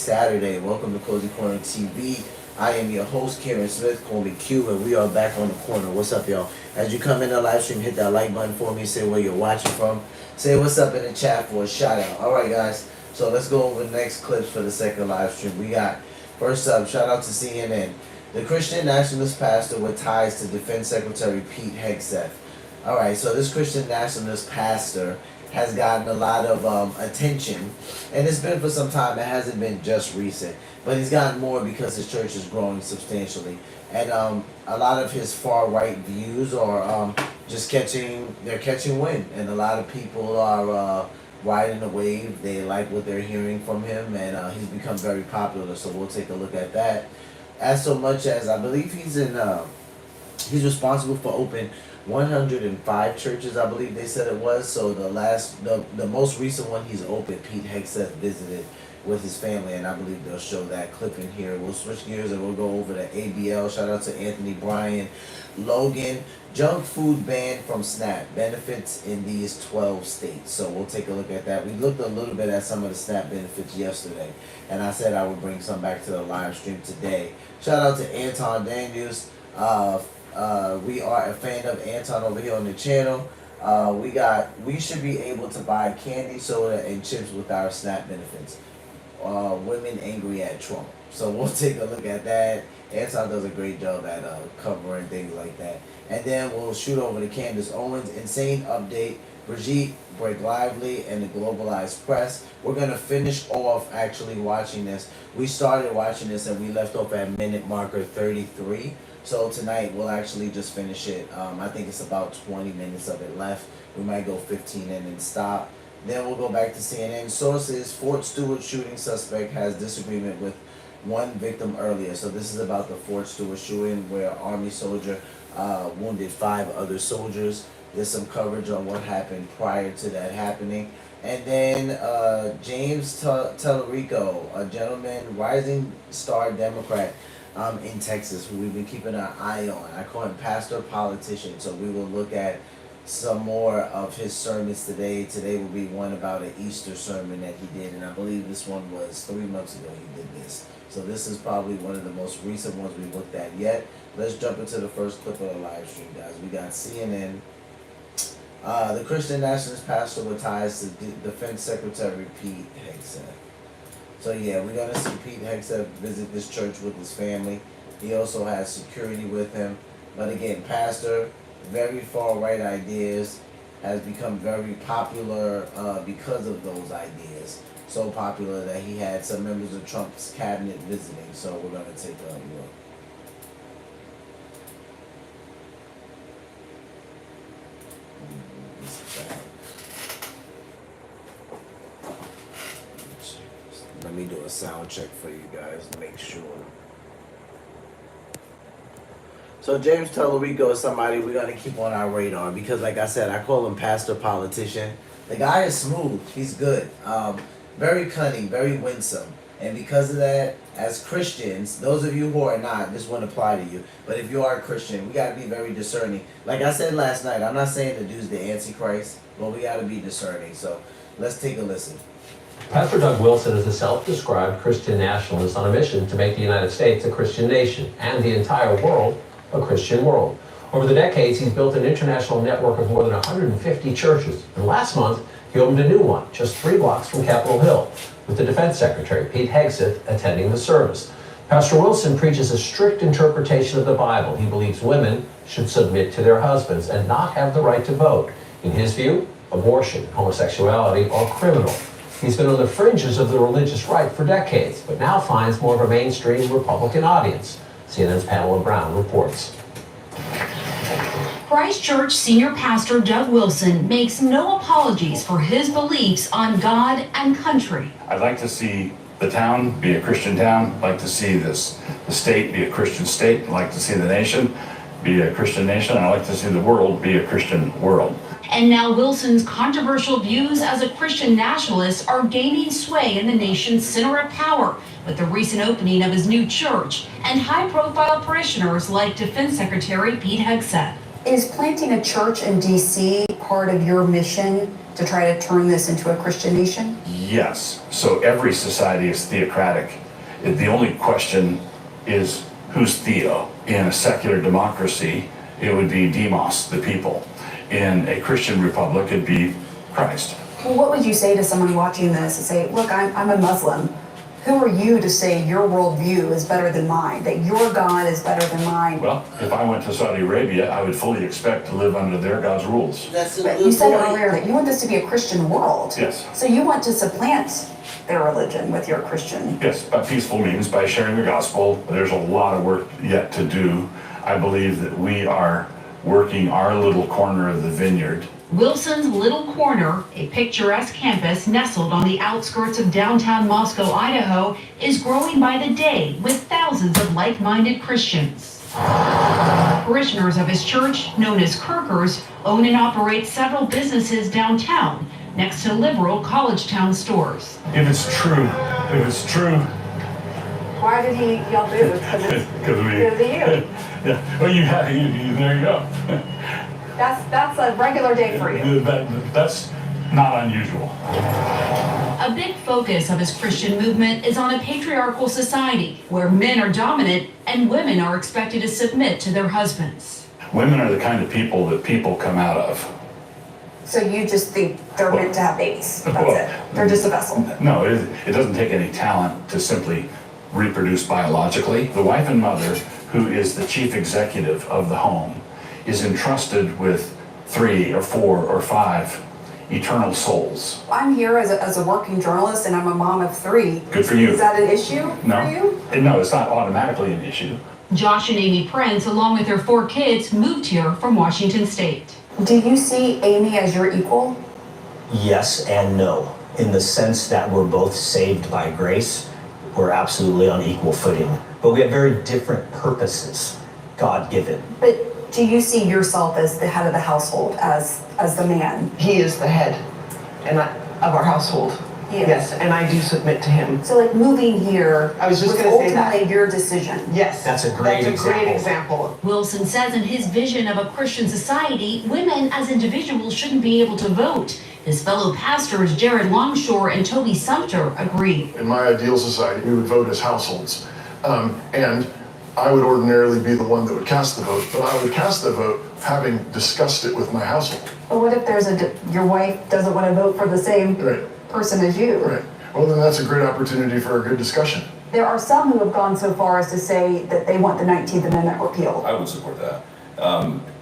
Saturday. Welcome to Cozy Corner TV. I am your host, Karen Smith, call me Q, and we are back on the corner. What's up, y'all? As you come in the live stream, hit that like button for me, say where you're watching from, say what's up in the chat for a shout out. Alright guys, so let's go over the next clips for the second live stream. We got, first up, shout out to CNN. The Christian nationalist pastor with ties to Defense Secretary Pete Hegseth. Alright, so this Christian nationalist pastor has gotten a lot of attention, and it's been for some time. It hasn't been just recent, but he's gotten more because his church is growing substantially, and a lot of his far right views are just catching wind, and a lot of people are riding the wave. They like what they're hearing from him, and he's become very popular. So we'll take a look at that. As so much as I believe he's responsible for open 105 churches, I believe they said it was. So the most recent one he's opened, Pete Hegseth visited with his family, and I believe they'll show that clip in here. We'll switch gears and we'll go over to ABL. Shout out to Anthony Bryan. Logan, junk food ban from SNAP, benefits in these 12 states. So we'll take a look at that. We looked a little bit at some of the SNAP benefits yesterday, and I said I would bring some back to the live stream today. Shout out to Anton Daniels. We are a fan of Anton over here on the channel. We should be able to buy candy, soda, and chips with our SNAP benefits. Women angry at Trump. So we'll take a look at that. Anton does a great job at covering things like that. And then we'll shoot over to Candace Owen's insane update, Brigitte, Break Lively, and the Globalized Press. We're going to finish off actually watching this. We started watching this and we left off at minute marker 33. So tonight we'll actually just finish it. I think it's about 20 minutes of it left. We might go 15 in and stop. Then we'll go back to CNN. Sources, Fort Stewart shooting suspect has disagreement with one victim earlier. So this is about the Fort Stewart shooting where an Army soldier wounded 5 other soldiers. There's some coverage on what happened prior to that happening. And then James Tellerico, a gentleman, rising star Democrat in Texas, who we've been keeping an eye on. I call him pastor politician, so we will look at some more of his sermons today. Today will be one about an Easter sermon that he did, and I believe this one was 3 months ago he did this. So this is probably one of the most recent ones we looked at yet. Let's jump into the first clip of the live stream, guys. We got CNN. The Christian nationalist pastor with ties to Defense Secretary Pete Hegseth. So yeah, we're going to see Pete Hegseth visit this church with his family. He also has security with him. But again, pastor, very far right ideas, has become very popular because of those ideas. So popular that he had some members of Trump's cabinet visiting. So we're going to take a look. Let me do a sound check for you guys to make sure. So James Tellerico is somebody we're going to keep on our radar because, like I said, I call him pastor politician. The guy is smooth. He's good. Very cunning, very winsome. And because of that, as Christians, those of you who are not, this won't apply to you. But if you are a Christian, we got to be very discerning. Like I said last night, I'm not saying the dude's the Antichrist, but we got to be discerning. So let's take a listen. Pastor Doug Wilson is a self-described Christian nationalist on a mission to make the United States a Christian nation and the entire world a Christian world. Over the decades, he's built an international network of more than 150 churches. And last month, he opened a new one just 3 blocks from Capitol Hill, with the Defense Secretary, Pete Hegseth, attending the service. Pastor Wilson preaches a strict interpretation of the Bible. He believes women should submit to their husbands and not have the right to vote. In his view, abortion, homosexuality are criminal. He's been on the fringes of the religious right for decades, but now finds more of a mainstream Republican audience. CNN's Pamela Brown reports. Christ Church senior pastor Doug Wilson makes no apologies for his beliefs on God and country. I'd like to see the town be a Christian town. I'd like to see the state be a Christian state. I'd like to see the nation be a Christian nation. I'd like to see the world be a Christian world. And now Wilson's controversial views as a Christian nationalist are gaining sway in the nation's center of power with the recent opening of his new church and high-profile parishioners like Defense Secretary Pete Hegseth. Is planting a church in D.C. part of your mission to try to turn this into a Christian nation? Yes. So every society is theocratic. The only question is who's theo? In a secular democracy, it would be demos, the people. In a Christian republic, it'd be Christ. Well, what would you say to someone watching this and say, look, I'm a Muslim. Who are you to say your worldview is better than mine, that your God is better than mine? Well, if I went to Saudi Arabia, I would fully expect to live under their God's rules. That's a But good you said point. earlier that you want this to be a Christian world. Yes. So you want to supplant their religion with your Christian. Yes, by peaceful means, by sharing the gospel. There's a lot of work yet to do. I believe that we are working our little corner of the vineyard. Wilson's Little Corner, a picturesque campus nestled on the outskirts of downtown Moscow, Idaho, is growing by the day with thousands of like-minded Christians. Parishioners of his church, known as Kirkers, own and operate several businesses downtown, next to liberal college town stores. If it's true, Why did he yell boo? Because it's because we, good to you. yeah, well, there you go. That's a regular day for you. That's not unusual. A big focus of his Christian movement is on a patriarchal society where men are dominant and women are expected to submit to their husbands. Women are the kind of people that people come out of. So you just think they're meant to have babies. That's Well, it. They're just a vessel. No, it doesn't take any talent to simply reproduce biologically. The wife and mother, who is the chief executive of the home, is entrusted with 3 or 4 or 5 eternal souls. I'm here as a working journalist and I'm a mom of 3. Good for you. Is that an issue No, for you? no, it's not automatically an issue. Josh and Amy Prince, along with their 4 kids, moved here from Washington State. Do you see Amy as your equal? Yes and no, in the sense that we're both saved by grace. We're absolutely on equal footing, but we have very different purposes, God-given. But do you see yourself as the head of the household, as the man? He is the head of our household. He is. Yes, and I do submit to him. So like moving here I was just gonna say that. ultimately your decision. Yes. That's a great example. Wilson says in his vision of a Christian society, women as individuals shouldn't be able to vote. His fellow pastors, Jared Longshore and Toby Sumter, agree. In my ideal society, we would vote as households. And I would ordinarily be the one that would cast the vote, but I would cast the vote having discussed it with my household. But what if your wife doesn't want to vote for the same Right, person as you? right. Well, then that's a great opportunity for a good discussion. There are some who have gone so far as to say that they want the 19th Amendment repealed. I would support that.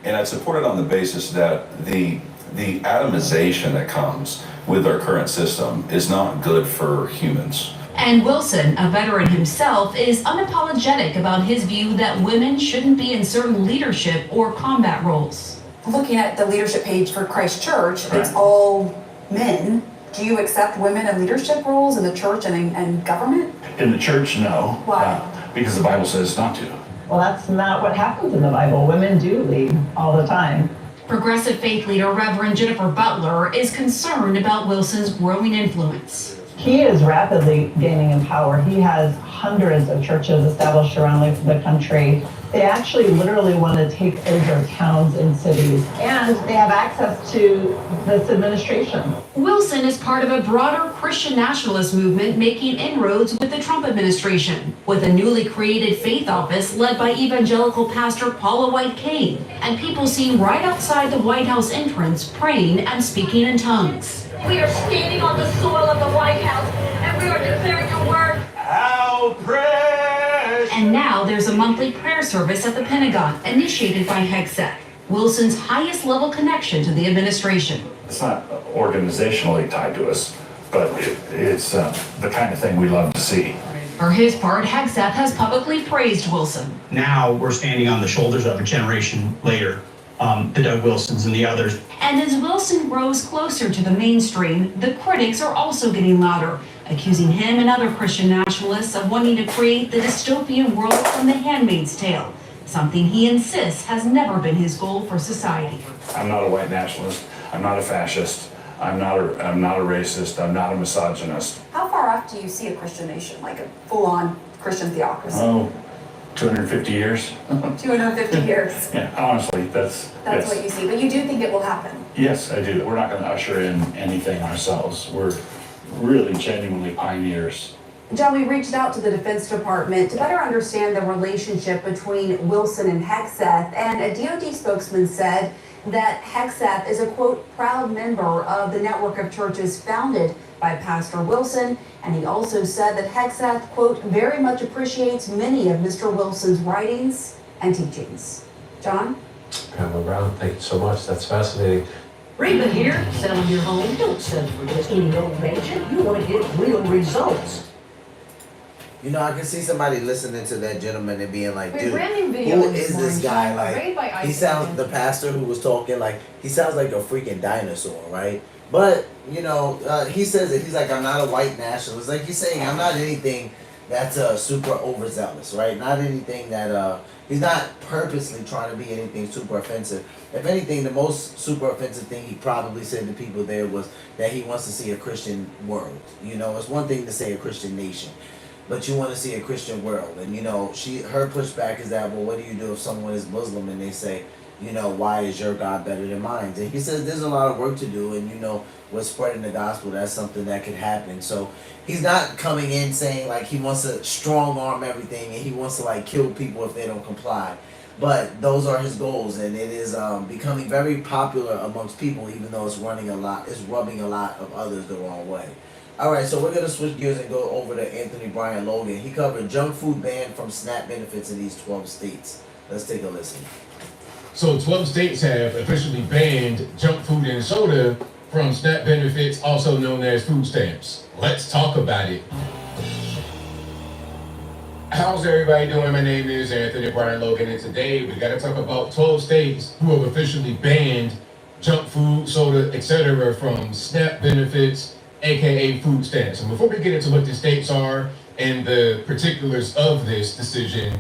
And I'd support it on the basis that the atomization that comes with our current system is not good for humans. And Wilson, a veteran himself, is unapologetic about his view that women shouldn't be in certain leadership or combat roles. Looking at the leadership page for Christ Church, Right. it's all men. Do you accept women in leadership roles in the church and government? In the church, no. Why? Because the Bible says not to. Well, that's not what happens in the Bible. Women do lead all the time. Progressive faith leader Reverend Jennifer Butler is concerned about Wilson's growing influence. He is rapidly gaining in power. He has hundreds of churches established around the country. They actually literally want to take over towns and cities, and they have access to this administration. Wilson is part of a broader Christian nationalist movement making inroads with the Trump administration, with a newly created faith office led by evangelical pastor Paula White Cain, and people seen right outside the White House entrance praying and speaking in tongues. We are standing on the soil of the White House, and we are declaring your word. How precious! And now there's a monthly prayer service at the Pentagon, initiated by Hegseths, Wilson's highest level connection to the administration. It's not organizationally tied to us, but it's the kind of thing we love to see. For his part, Hegseths has publicly praised Wilson. Now we're standing on the shoulders of a generation later, the Doug Wilsons and the others. And as Wilson grows closer to the mainstream, the critics are also getting louder, accusing him and other Christian nationalists of wanting to create the dystopian world from The Handmaid's Tale, something he insists has never been his goal for society. I'm not a white nationalist. I'm not a fascist. I'm not a racist. I'm not a misogynist. How far off do you see a Christian nation, like a full-on Christian theocracy? Oh, 250 years? 250 years. Yeah, honestly, that's yes. What you see, but you do think it will happen. Yes, I do. We're not going to usher in anything ourselves. We're really genuinely pioneers. John, we reached out to the Defense Department to better understand the relationship between Wilson and Hegseth, and a DoD spokesman said that Hegseth is a, quote, proud member of the network of churches founded by Pastor Wilson, and he also said that Hegseth, quote, very much appreciates many of Mr. Wilson's writings and teachings. John? Pamela Brown, thank you so much. That's fascinating. Reba here, selling your home. Don't settle for just any old mansion. You want to get real results. You know, I can see somebody listening to that gentleman and being like, dude, brand new video who this is this morning, guy? rated by Like, he Isaac sounds, Newton. the pastor who was talking, like, he sounds like a freaking dinosaur, right? But, you know, he says it, he's like, I'm not a white nationalist. Like he's saying, I'm not anything that's super overzealous, right? Not anything that, he's not purposely trying to be anything super offensive. If anything, the most super offensive thing he probably said to people there was that he wants to see a Christian world. You know, it's one thing to say a Christian nation, but you want to see a Christian world. And, you know, her pushback is that, well, what do you do if someone is Muslim and they say, you know, why is your God better than mine? And he says there's a lot of work to do, and, you know, with spreading the gospel, that's something that could happen. So he's not coming in saying, like, he wants to strong arm everything and he wants to, like, kill people if they don't comply. But those are his goals, and it is becoming very popular amongst people, even though it's rubbing a lot of others the wrong way. All right, so we're going to switch gears and go over to Anthony Brian Logan. He covered junk food ban from SNAP benefits in these 12 states. Let's take a listen. So 12 states have officially banned junk food and soda from SNAP benefits, also known as food stamps. Let's talk about it. How's everybody doing? My name is Anthony Brian Logan, and today we got to talk about 12 states who have officially banned junk food, soda, etc. from SNAP benefits, aka food stamps. And before we get into what the states are and the particulars of this decision,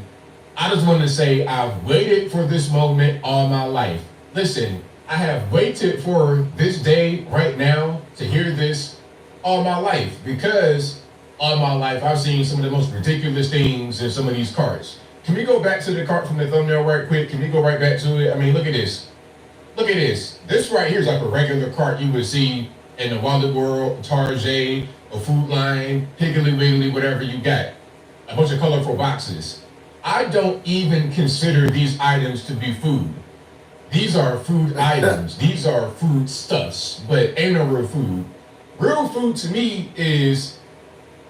I just want to say I've waited for this moment all my life. Listen, I have waited for this day right now to hear this all my life, because all my life I've seen some of the most ridiculous things in some of these carts. Can we go back to the cart from the thumbnail right quick? Can we go right back to it? I mean, look at this. Look at this. This right here is like a regular cart you would see in the Wallet World, Target, a Food Line, Piggly Wiggly, whatever you got. A bunch of colorful boxes. I don't even consider these items to be food. These are food items. These are food stuffs, but ain't no real food. Real food to me is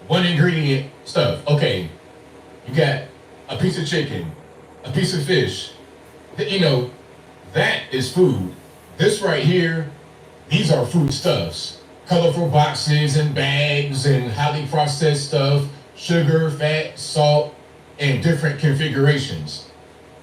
one ingredient stuff. Okay, you got a piece of chicken, a piece of fish. You know, that is food. This right here, these are food stuffs. Colorful boxes and bags and highly processed stuff, sugar, fat, salt, and different configurations.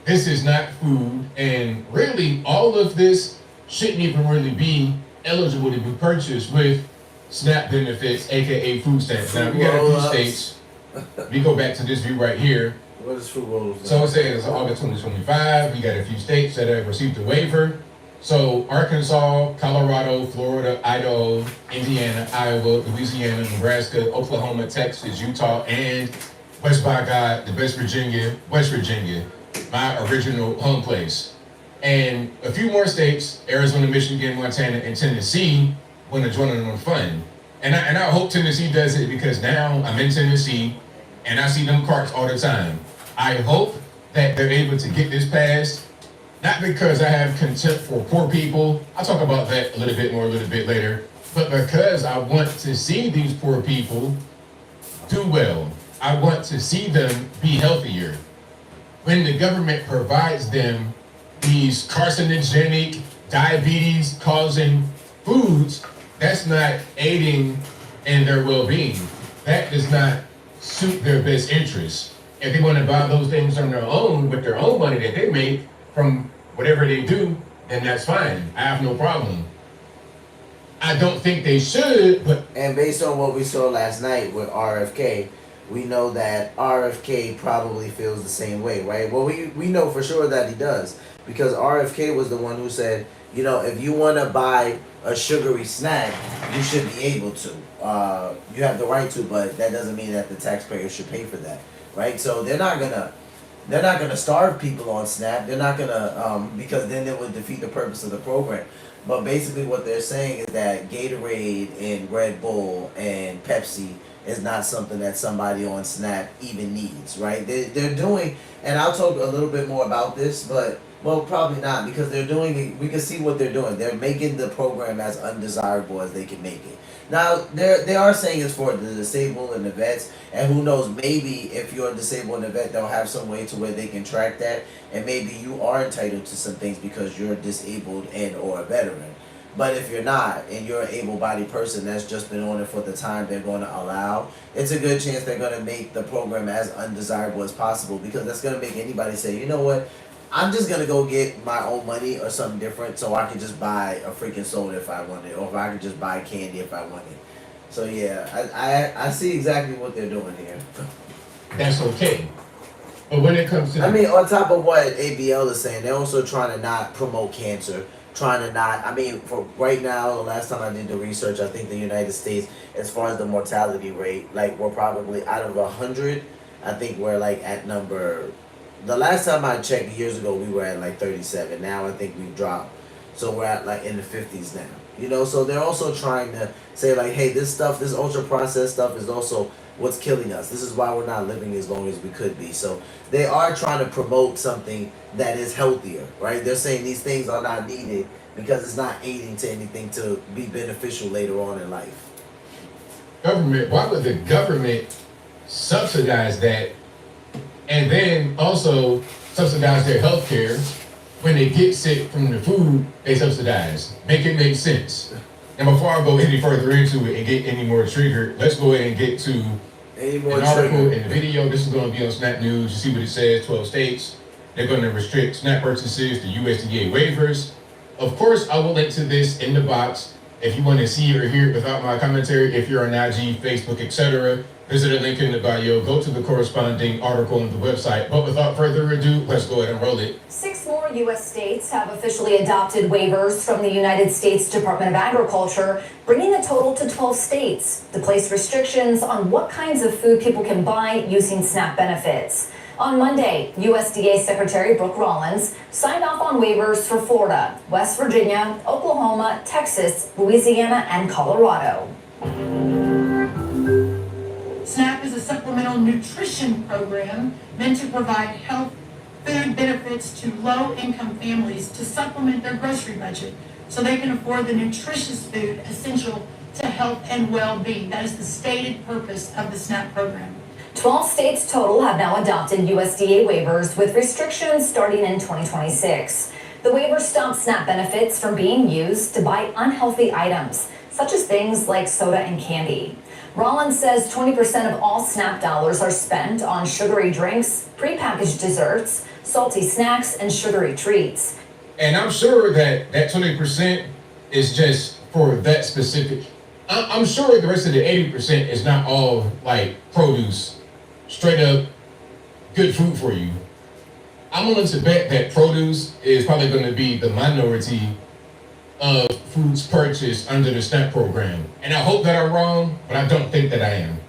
This is not food, and really all of this shouldn't even really be eligible to be purchased with SNAP benefits, aka food stamps. Now we got a few states. We go back to this view right here. What is food rolls? So it says August 2025. We got a few states that have received a waiver. So Arkansas, Colorado, Florida, Idaho, Indiana, Iowa, Louisiana, Nebraska, Oklahoma, Texas, Utah, and West by God, the West Virginia, my original home place. And a few more states, Arizona, Michigan, Montana, and Tennessee, want to join in on the fun. And I hope Tennessee does it, because now I'm in Tennessee and I see them carts all the time. I hope that they're able to get this passed, not because I have contempt for poor people. I'll talk about that a little bit later, but because I want to see these poor people do well. I want to see them be healthier. When the government provides them these carcinogenic, diabetes-causing foods, that's not aiding in their well-being. That does not suit their best interests. If they want to buy those things on their own, with their own money that they make from whatever they do, then that's fine. I have no problem. I don't think they should, but... And based on what we saw last night with RFK, we know that RFK probably feels the same way, right? Well, we know for sure that he does, because RFK was the one who said, you know, if you want to buy a sugary snack, you should be able to. You have the right to, but that doesn't mean that the taxpayer should pay for that, right? So they're not gonna starve people on SNAP. They're not gonna because then it would defeat the purpose of the program. But basically, what they're saying is that Gatorade and Red Bull and Pepsi is not something that somebody on Snap even needs, right? They're doing, and I'll talk a little bit more about this, but well, probably not, because they're doing. We can see what they're doing. They're making the program as undesirable as they can make it. Now, they are saying it's for the disabled and the vets, and who knows, maybe if you're disabled and a vet, they'll have some way to where they can track that, and maybe you are entitled to some things because you're disabled and or a veteran. But if you're not, and you're an able-bodied person that's just been on it for the time they're going to allow, it's a good chance they're going to make the program as undesirable as possible, because that's going to make anybody say, you know what, I'm just going to go get my own money or something different so I can just buy a freaking soda if I want it, or if I can just buy candy if I want it. So yeah, I see exactly what they're doing here. That's okay. But when it comes to I mean, on top of what ABL is saying, they're also trying to not promote cancer. Trying to not, I mean, for right now, the last time I did the research, I think the United States, as far as the mortality rate, like we're probably out of 100, I think we're like at number, the last time I checked years ago, we were at like 37. Now I think we've dropped. So we're at like in the 50s now. You know, so they're also trying to say like, hey, this stuff, this ultra processed stuff is also what's killing us. This is why we're not living as long as we could be. So they are trying to promote something that is healthier, right? They're saying these things are not needed because it's not aiding to anything to be beneficial later on in life. government, why would the government subsidize that and then also subsidize their health care when they get sick from the food they subsidize? Make it make sense. And before I go any further into it and get any more triggered, let's go ahead and get to an article and the video. This is going to be on Snap News. You see what it says, 12 states. They're going to restrict SNAP purchases to USDA waivers. Of course, I will link to this in the box if you want to see or hear it without my commentary. If you're on IG, Facebook, etc., visit the link in the bio, go to the corresponding article on the website. But without further ado, let's go ahead and roll it. 6 more U.S. states have officially adopted waivers from the United States Department of Agriculture, bringing the total to 12 states to place restrictions on what kinds of food people can buy using SNAP benefits. On Monday, USDA Secretary Brooke Rollins signed off on waivers for Florida, West Virginia, Oklahoma, Texas, Louisiana, and Colorado. SNAP is a supplemental nutrition program meant to provide health food benefits to low-income families to supplement their grocery budget so they can afford the nutritious food essential to health and well-being. That is the stated purpose of the SNAP program. 12 states total have now adopted USDA waivers with restrictions starting in 2026. The waivers stop SNAP benefits from being used to buy unhealthy items, such as things like soda and candy. Rollins says 20% of all SNAP dollars are spent on sugary drinks, prepackaged desserts, salty snacks, and sugary treats. And I'm sure that 20% is just for that specific. I'm sure the rest of the 80% is not all like produce, straight up good food for you. I'm willing to bet that produce is probably going to be the minority of foods purchased under the SNAP program. And I hope that I'm wrong, but I don't think that I am.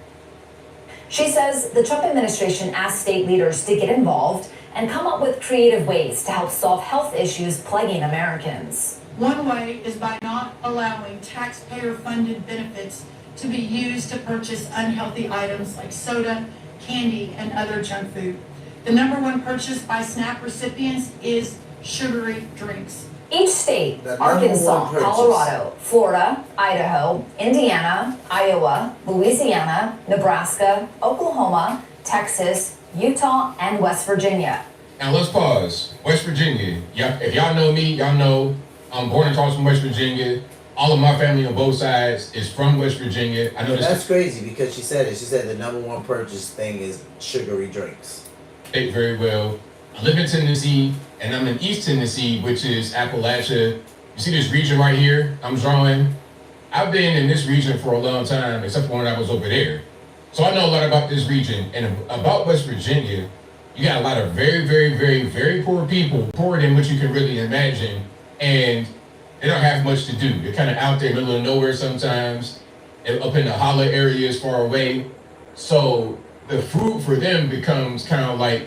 She says the Trump administration asked state leaders to get involved and come up with creative ways to help solve health issues plaguing Americans. One way is by not allowing taxpayer-funded benefits to be used to purchase unhealthy items like soda, candy, and other junk food. The number one purchase by SNAP recipients is sugary drinks. Each state, Arkansas, Colorado, Florida, Idaho, Indiana, Iowa, Louisiana, Nebraska, Oklahoma, Texas, Utah, and West Virginia. Now let's pause. West Virginia. If y'all know me, y'all know I'm born and taught from West Virginia. All of my family on both sides is from West Virginia. I know that's crazy because she said it. She said the number one purchase thing is sugary drinks. State very well. I live in Tennessee, and I'm in East Tennessee, which is Appalachia. You see this region right here I'm drawing? I've been in this region for a long time, except for when I was over there. So I know a lot about this region. And about West Virginia, you got a lot of very, very, very, very poor people, poorer than what you can really imagine. And they don't have much to do. They're kind of out there in the middle of nowhere sometimes, and up in the holler areas far away. So the food for them becomes kind of like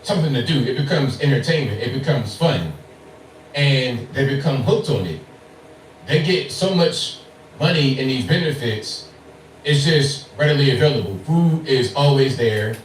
something to do. It becomes entertainment. It becomes fun. And they become hooked on it. they get so much money in these benefits, it's just readily available. Food is always there.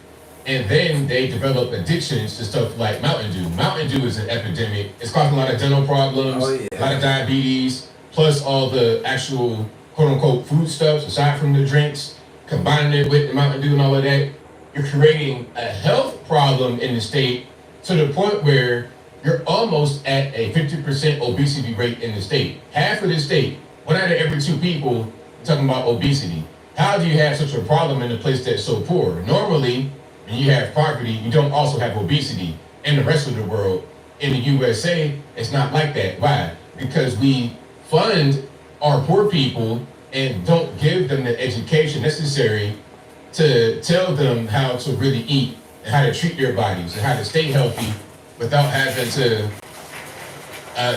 And then they develop addictions to stuff like Mountain Dew. Mountain Dew is an epidemic. It's causing a lot of dental problems, a lot of diabetes, plus all the actual quote-unquote foodstuffs aside from the drinks, combining it with the Mountain Dew and all of that. You're creating a health problem in the state to the point where you're almost at a 50% obesity rate in the state. Half of the state, 1 out of every 2 people talking about obesity. How do you have such a problem in a place that's so poor? Normally, when you have poverty, you don't also have obesity. In the rest of the world, in the USA, it's not like that. Why? Because we fund our poor people and don't give them the education necessary to tell them how to really eat and how to treat their bodies and how to stay healthy without having to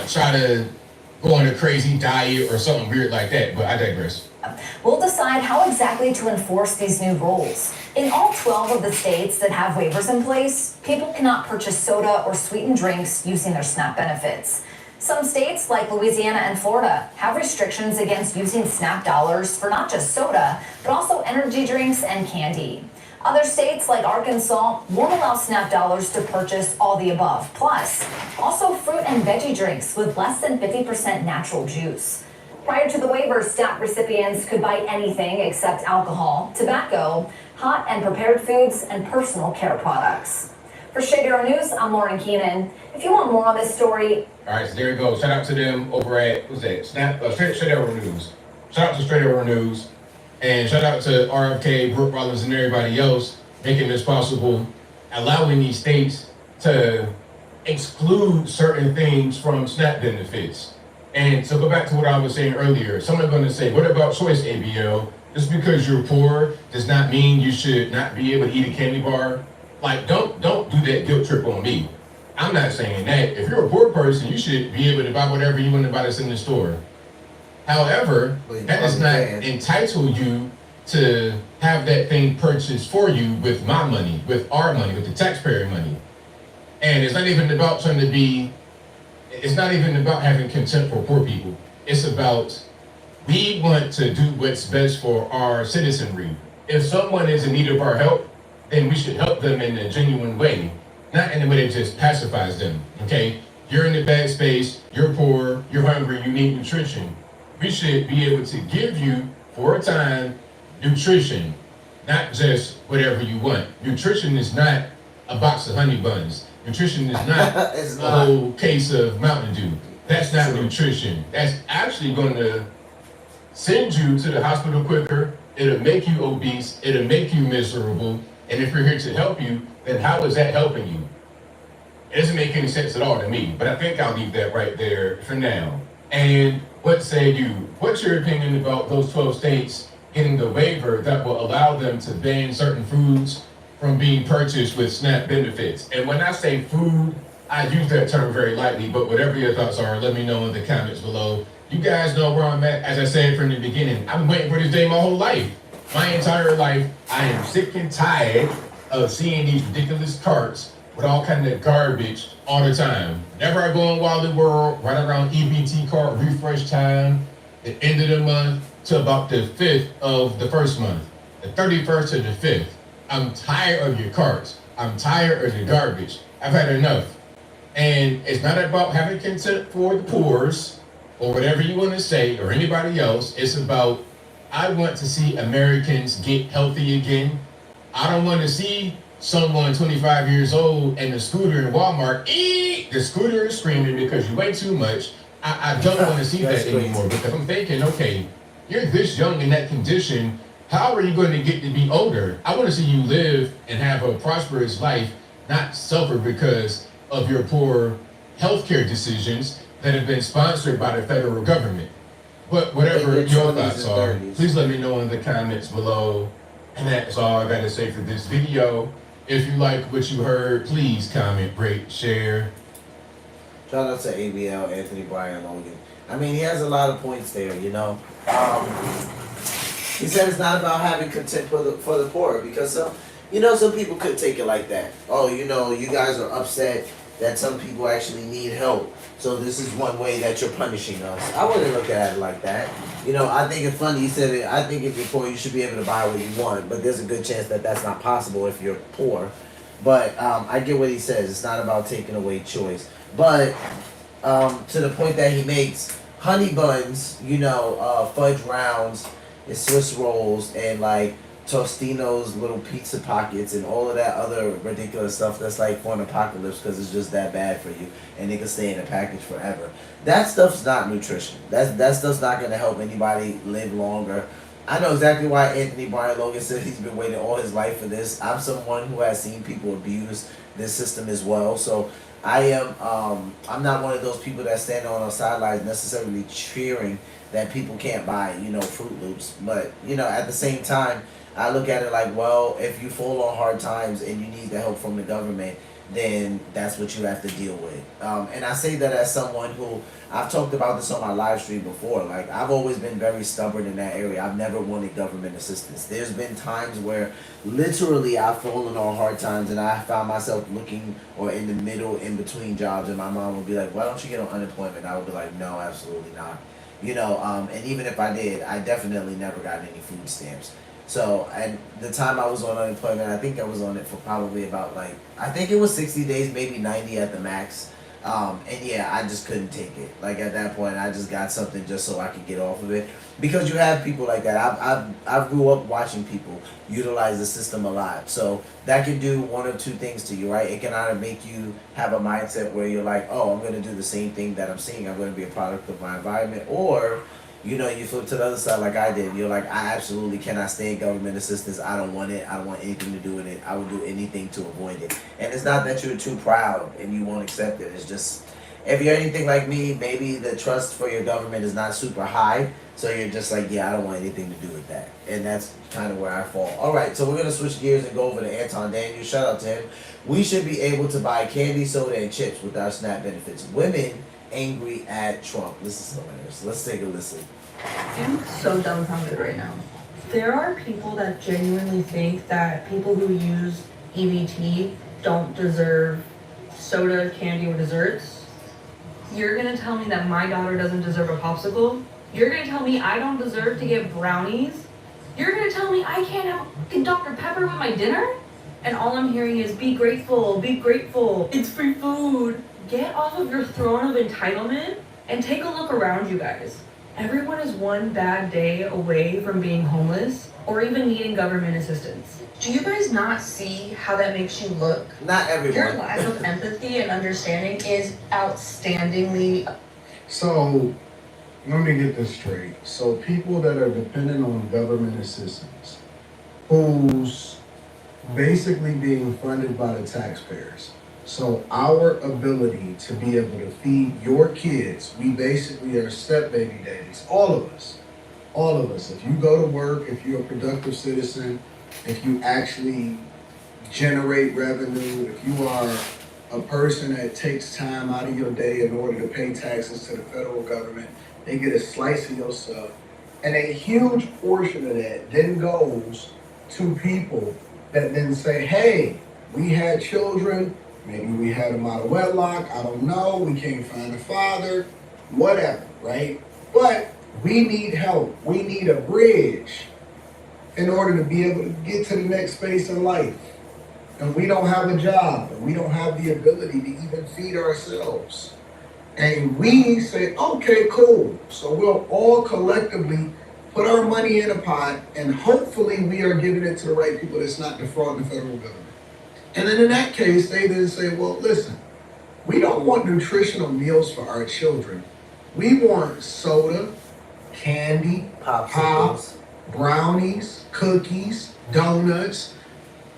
try to go on a crazy diet or something weird like that. But I digress. We'll decide how exactly to enforce these new rules. In all 12 of the states that have waivers in place, people cannot purchase soda or sweetened drinks using their SNAP benefits. Some states, like Louisiana and Florida, have restrictions against using SNAP dollars for not just soda, but also energy drinks and candy. Other states, like Arkansas, won't allow SNAP dollars to purchase all the above. Plus, also fruit and veggie drinks with less than 50% natural juice. Prior to the waiver, SNAP recipients could buy anything except alcohol, tobacco, hot and prepared foods, and personal care products. For Shade Arrow News, I'm Lauren Keenan. If you want more on this story... All right, so there you go. Shout out to them over at, what's that, Shade Arrow News. Shout out to Shade Arrow News. And shout out to RFK, Brooke Rollins, and everybody else making this possible, allowing these states to exclude certain things from SNAP benefits. And to go back to what I was saying earlier, someone's going to say, what about choice, ABL? Just because you're poor does not mean you should not be able to eat a candy bar. Like, don't do that guilt trip on me. I'm not saying that. If you're a poor person, you should be able to buy whatever you want to buy that's in the store. However, that does not entitle you to have that thing purchased for you with my money, with our money, with the taxpayer money. And it's not even about trying to be, it's not even about having contempt for poor people. It's about, we want to do what's best for our citizenry. If someone is in need of our help, then we should help them in a genuine way, not in a way that just pacifies them, okay? You're in a bad space, you're poor, you're hungry, you need nutrition. We should be able to give you, for a time, nutrition, not just whatever you want. Nutrition is not a box of honey buns. Nutrition is not a whole case of Mountain Dew. That's not nutrition. That's actually going to send you to the hospital quicker. It'll make you obese. It'll make you miserable. And if we're here to help you, then how is that helping you? It doesn't make any sense at all to me, but I think I'll leave that right there for now. And what say you? What's your opinion about those 12 states getting the waiver that will allow them to ban certain foods from being purchased with SNAP benefits? And when I say food, I use that term very lightly, but whatever your thoughts are, let me know in the comments below. You guys know where I'm at. As I said from the beginning, I've been waiting for this day my whole life. My entire life, I am sick and tired of seeing these ridiculous carts with all kind of garbage all the time. Whenever I go in Wally World, right around EBT cart refresh time, the end of the month to about the 5th of the first month, the 31st to the 5th. I'm tired of your carts. I'm tired of your garbage. I've had enough. And it's not about having contempt for the poors or whatever you want to say or anybody else. It's about, I want to see Americans get healthy again. I don't want to see someone 25 years old and the scooter in Walmart, the scooter is screaming because you weigh too much. I don't want to see that anymore, because I'm thinking, okay, you're this young in that condition. How are you going to get to be older? I want to see you live and have a prosperous life, not suffer because of your poor healthcare decisions that have been sponsored by the federal government. But whatever your thoughts are, please let me know in the comments below. And that's all I got to say for this video. If you like what you heard, please comment, rate, share. Shout out to ABL, Anthony Bryan Logan. I mean, he has a lot of points there, you know. He said it's not about having contempt for the poor, because some people could take it like that. Oh, you know, you guys are upset that some people actually need help. So this is one way that you're punishing us. I wouldn't look at it like that. I think it's funny you said it. I think if you're poor, you should be able to buy what you want, but there's a good chance that that's not possible if you're poor. But I get what he says. It's not about taking away choice. But to the point that he makes, honey buns, fudge rounds, and Swiss rolls, and like Tostino's little pizza pockets, and all of that other ridiculous stuff that's like for an apocalypse because it's just that bad for you, and it can stay in a package forever. That stuff's not nutrition. That stuff's not gonna help anybody live longer. I know exactly why Anthony Brian Logan said he's been waiting all his life for this. I'm someone who has seen people abuse this system as well, so I'm not one of those people that stand on the sidelines necessarily cheering that people can't buy, Fruit Loops. But, at the same time, I look at it like, well, if you fall on hard times and you need the help from the government, then that's what you have to deal with. And I say that as someone who, I've talked about this on my live stream before. Like, I've always been very stubborn in that area. I've never wanted government assistance. There's been times where literally I've fallen on hard times and I found myself looking or in the middle, in between jobs, and my mom would be like, why don't you get on unemployment? I would be like, no, absolutely not. And even if I did, I definitely never got any food stamps. So, and the time I was on unemployment, I think I was on it for probably about I think it was 60 days, maybe 90 at the max. And yeah, I just couldn't take it. Like at that point, I just got something just so I could get off of it. Because you have people like that. I grew up watching people utilize the system a lot. So that can do one of two things to you, right? It can either make you have a mindset where you're like, oh, I'm going to do the same thing that I'm seeing. I'm going to be a product of my environment. Or you flip to the other side like I did. You're like, I absolutely cannot stand government assistance. I don't want it. I don't want anything to do with it. I will do anything to avoid it. And it's not that you're too proud and you won't accept it. It's just, if you're anything like me, maybe the trust for your government is not super high. So you're just like, yeah, I don't want anything to do with that. And that's kind of where I fall. All right, so we're going to switch gears and go over to Anton Daniels. Shout out to him. We should be able to buy candy, soda, and chips with our SNAP benefits. Women angry at Trump. This is hilarious. Let's take a listen. I'm so dumbfounded right now. There are people that genuinely think that people who use EBT don't deserve soda, candy, or desserts. You're gonna tell me that my daughter doesn't deserve a popsicle? You're gonna tell me I don't deserve to get brownies? You're gonna tell me I can't have Dr. Pepper with my dinner? And all I'm hearing is be grateful, it's free food. Get off of your throne of entitlement and take a look around you guys. Everyone is one bad day away from being homeless or even needing government assistance. Do you guys not see how that makes you look? Not everyone. Your lack of empathy and understanding is outstandingly. So, let me get this straight. So people that are dependent on government assistance, who's basically being funded by the taxpayers. So our ability to be able to feed your kids, we basically are step baby daddies, all of us. If you go to work, if you're a productive citizen, if you actually generate revenue, if you are a person that takes time out of your day in order to pay taxes to the federal government, they get a slice of your stuff. And a huge portion of that then goes to people that then say, hey, we had children, maybe we had them out of wedlock, I don't know, we can't find a father, whatever, right? But we need help. We need a bridge in order to be able to get to the next phase in life. And we don't have a job, and we don't have the ability to even feed ourselves. And we say, okay, cool. So we'll all collectively put our money in a pot, and hopefully we are giving it to the right people that's not defrauding the federal government. And then in that case, they then say, well, listen, we don't want nutritional meals for our children. We want soda, candy, pop, brownies, cookies, donuts.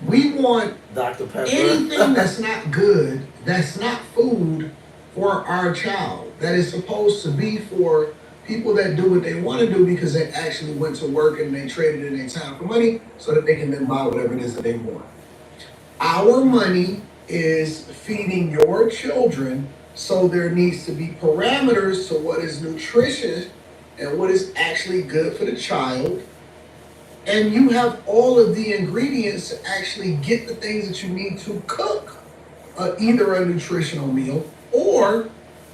We want Dr. Pepper. Anything that's not good, that's not food for our child. That is supposed to be for people that do what they want to do because they actually went to work and they traded in their time for money so that they can then buy whatever it is that they want. Our money is feeding your children, so there needs to be parameters to what is nutritious and what is actually good for the child. And you have all of the ingredients to actually get the things that you need to cook either a nutritional meal, or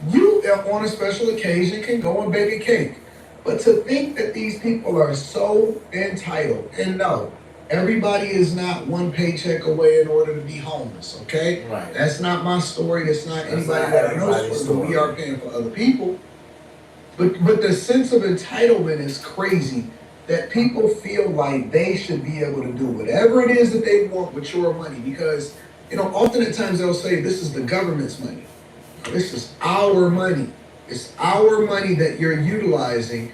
you on a special occasion can go and bake a cake. But to think that these people are so entitled, and no, everybody is not one paycheck away in order to be homeless, okay? Right. That's not my story. That's not That's anybody not that I everybody's know's story. We story. are paying for other people. But the sense of entitlement is crazy, that people feel like they should be able to do whatever it is that they want with your money. Because, often at times they'll say, this is the government's money. This is our money. It's our money that you're utilizing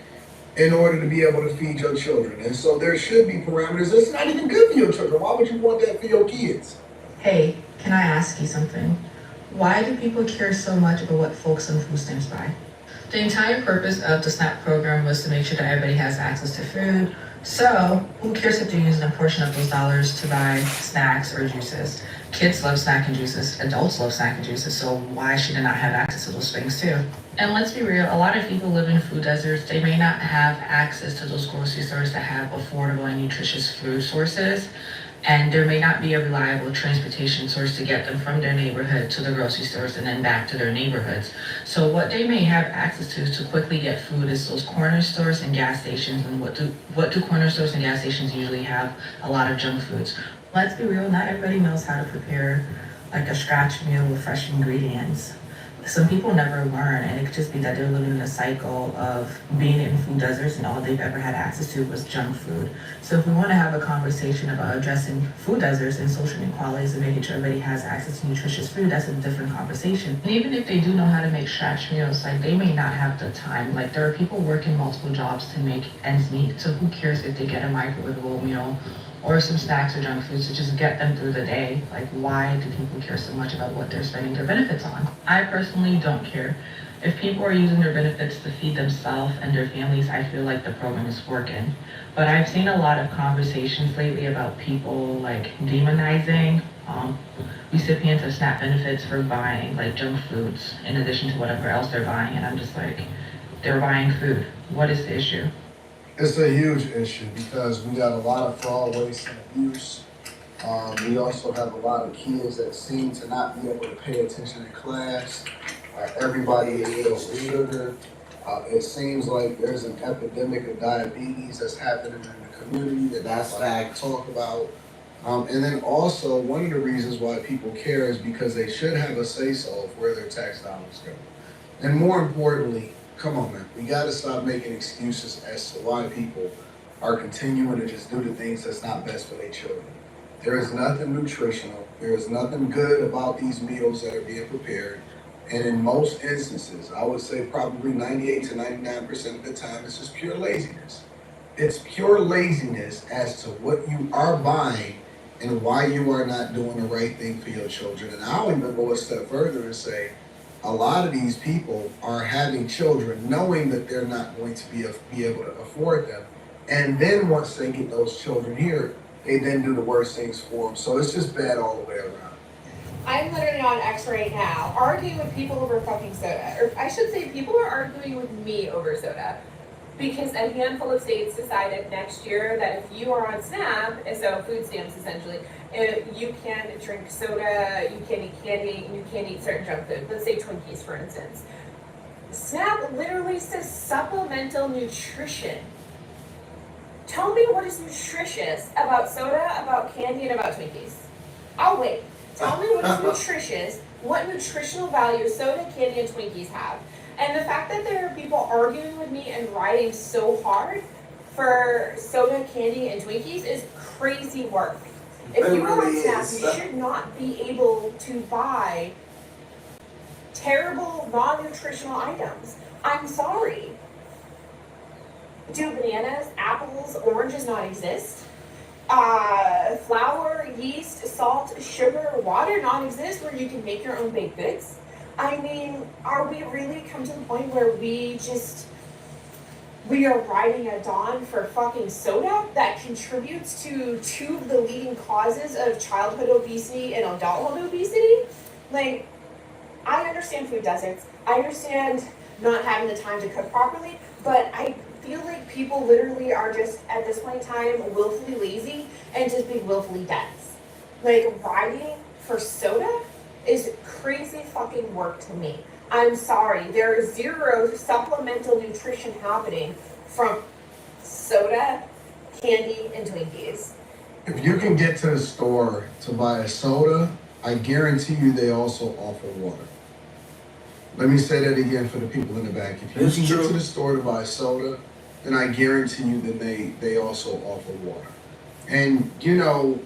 in order to be able to feed your children. And so there should be parameters. It's not even good for your children. Why would you want that for your kids? Hey, can I ask you something? Why do people care so much about what folks on food stamps buy? The entire purpose of the SNAP program was to make sure that everybody has access to food. So who cares if they're using a portion of those dollars to buy snacks or juices? Kids love snack and juices, adults love snack and juices, so why should they not have access to those things too? And let's be real, a lot of people live in food deserts. They may not have access to those grocery stores that have affordable and nutritious food sources. And there may not be a reliable transportation source to get them from their neighborhood to the grocery stores and then back to their neighborhoods. So what they may have access to quickly get food is those corner stores and gas stations. And what do corner stores and gas stations usually have? A lot of junk foods. Let's be real, not everybody knows how to prepare like a scratch meal with fresh ingredients. Some people never learn, and it could just be that they're living in a cycle of being in food deserts and all they've ever had access to was junk food. So if we want to have a conversation about addressing food deserts and social inequalities and making sure everybody has access to nutritious food, that's a different conversation. And even if they do know how to make scratch meals, like they may not have the time. Like there are people working multiple jobs to make ends meet. So who cares if they get a microwavable meal or some snacks or junk foods to just get them through the day? Like, why do people care so much about what they're spending their benefits on? I personally don't care. If people are using their benefits to feed themselves and their families, I feel like the program is working. But I've seen a lot of conversations lately about people like demonizing recipients of SNAP benefits for buying like junk foods in addition to whatever else they're buying. And I'm just like, they're buying food. What is the issue? It's a huge issue because we got a lot of fraud, waste, and abuse. We also have a lot of kids that seem to not be able to pay attention in class. Everybody is sugar. It seems like there's an epidemic of diabetes that's happening in the community that's fact talk about. And then also one of the reasons why people care is because they should have a say-so of where their tax dollars go. And more importantly, come on, man. We got to stop making excuses as to why people are continuing to just do the things that's not best for their children. There is nothing nutritional. There is nothing good about these meals that are being prepared. And in most instances, I would say probably 98 to 99% of the time, it's just pure laziness. It's pure laziness as to what you are buying and why you are not doing the right thing for your children. And I'll even go a step further and say, a lot of these people are having children knowing that they're not going to be able to afford them. And then once they get those children here, they then do the worst things for them. So it's just bad all the way around. I'm literally on X right now, arguing with people over fucking soda. Or I should say, people are arguing with me over soda. Because a handful of states decided next year that if you are on SNAP, and so food stamps essentially, you can't drink soda, you can't eat candy, and you can't eat certain junk food. Let's say Twinkies, for instance. SNAP literally says supplemental nutrition. Tell me what is nutritious about soda, about candy, and about Twinkies. I'll wait. Tell me what is nutritious, what nutritional value soda, candy, and Twinkies have. And the fact that there are people arguing with me and writing so hard for soda, candy, and Twinkies is crazy work. If you are on SNAP, you should not be able to buy terrible, non-nutritional items. I'm sorry. Do bananas, apples, oranges not exist? Flour, yeast, salt, sugar, water not exist where you can make your own baked goods? I mean, are we really come to the point where we are riding a dawn for fucking soda that contributes to two of the leading causes of childhood obesity and adulthood obesity? Like, I understand food deserts. I understand not having the time to cook properly, but I feel like people literally are just, at this point in time, willfully lazy and just being willfully dense. Like, riding for soda? is crazy fucking work to me. I'm sorry, there is zero supplemental nutrition happening from soda, candy, and Twinkies. If you can get to the store to buy a soda, I guarantee you they also offer water. Let me say that again for the people in the back. If you can get to the store to buy soda, then I guarantee you that they also offer water. And you know,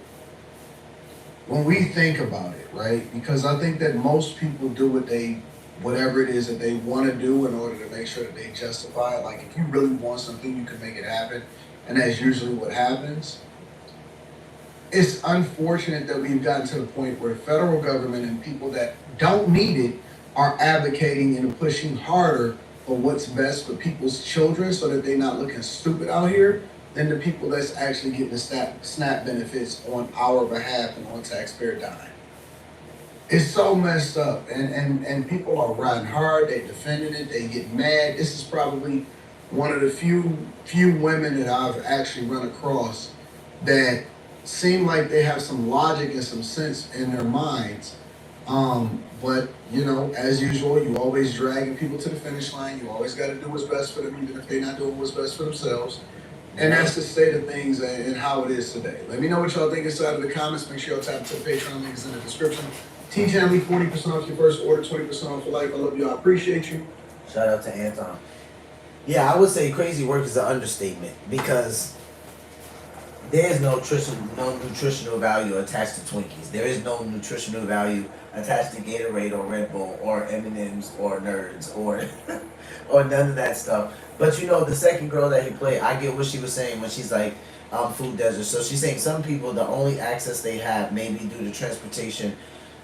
when we think about it, right? Because I think that most people do whatever it is that they want to do in order to make sure that they justify it. Like if you really want something, you can make it happen. And that's usually what happens. It's unfortunate that we've gotten to the point where the federal government and people that don't need it are advocating and pushing harder for what's best for people's children so that they're not looking stupid out here than the people that's actually getting the SNAP benefits on our behalf and on taxpayer dime. It's so messed up, and people are riding hard, they're defending it, they get mad. This is probably one of the few women that I've actually run across that seem like they have some logic and some sense in their minds. But you know, as usual, you always dragging people to the finish line. You always got to do what's best for them, even if they're not doing what's best for themselves. And that's the state of things and how it is today. Let me know what y'all think inside of the comments. Make sure y'all tap into the Patreon links in the description. T-Family, 40% off your first order, 20% off for life. I love you. I appreciate you. Shout out to Anton. Yeah, I would say crazy work is an understatement because there is no nutritional value attached to Twinkies. There is no nutritional value attached to Gatorade or Red Bull or M&M's or Nerds or or none of that stuff. But you know, the second girl that he played, I get what she was saying when she's like, food desert. So she's saying some people, the only access they have, maybe due to transportation,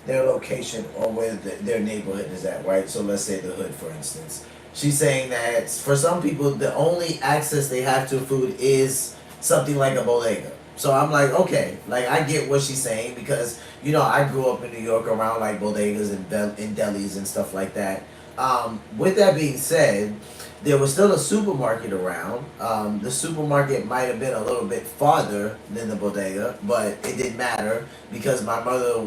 their location or where their neighborhood is at, right? So let's say the hood, for instance. She's saying that for some people, the only access they have to food is something like a bodega. So I'm like, okay, like I get what she's saying because, you know, I grew up in New York around like bodegas and delis and stuff like that. With that being said, there was still a supermarket around. The supermarket might have been a little bit farther than the bodega, but it didn't matter because my mother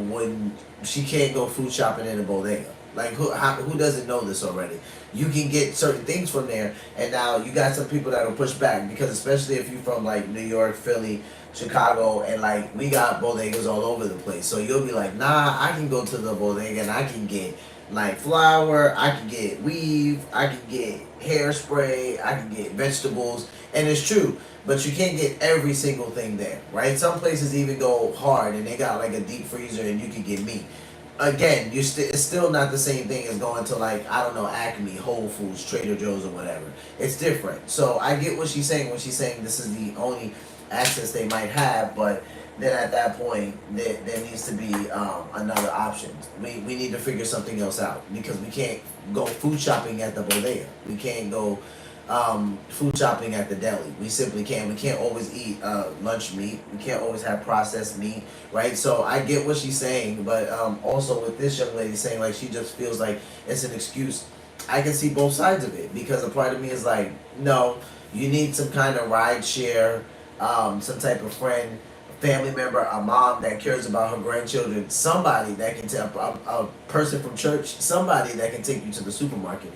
she can't go food shopping in a bodega. Like who doesn't know this already? You can get certain things from there, and now you got some people that will push back because especially if you're from like New York, Philly, Chicago, and like we got bodegas all over the place. So you'll be like, nah, I can go to the bodega and I can get like flour, I can get weave, I can get hairspray, I can get vegetables, and it's true. But you can't get every single thing there, right? Some places even go hard and they got like a deep freezer and you can get meat. Again, it's still not the same thing as going to like, I don't know, Acme, Whole Foods, Trader Joe's or whatever. It's different. So I get what she's saying when she's saying this is the only access they might have, but then at that point, there needs to be another option. We need to figure something else out because we can't go food shopping at the bodega. We can't go food shopping at the deli. We simply can't. We can't always eat lunch meat. We can't always have processed meat, right? So I get what she's saying, but also with this young lady saying like she just feels like it's an excuse. I can see both sides of it because a part of me is like, no, you need some kind of ride share, some type of friend, family member, a mom that cares about her grandchildren, somebody that can tell a person from church, somebody that can take you to the supermarket.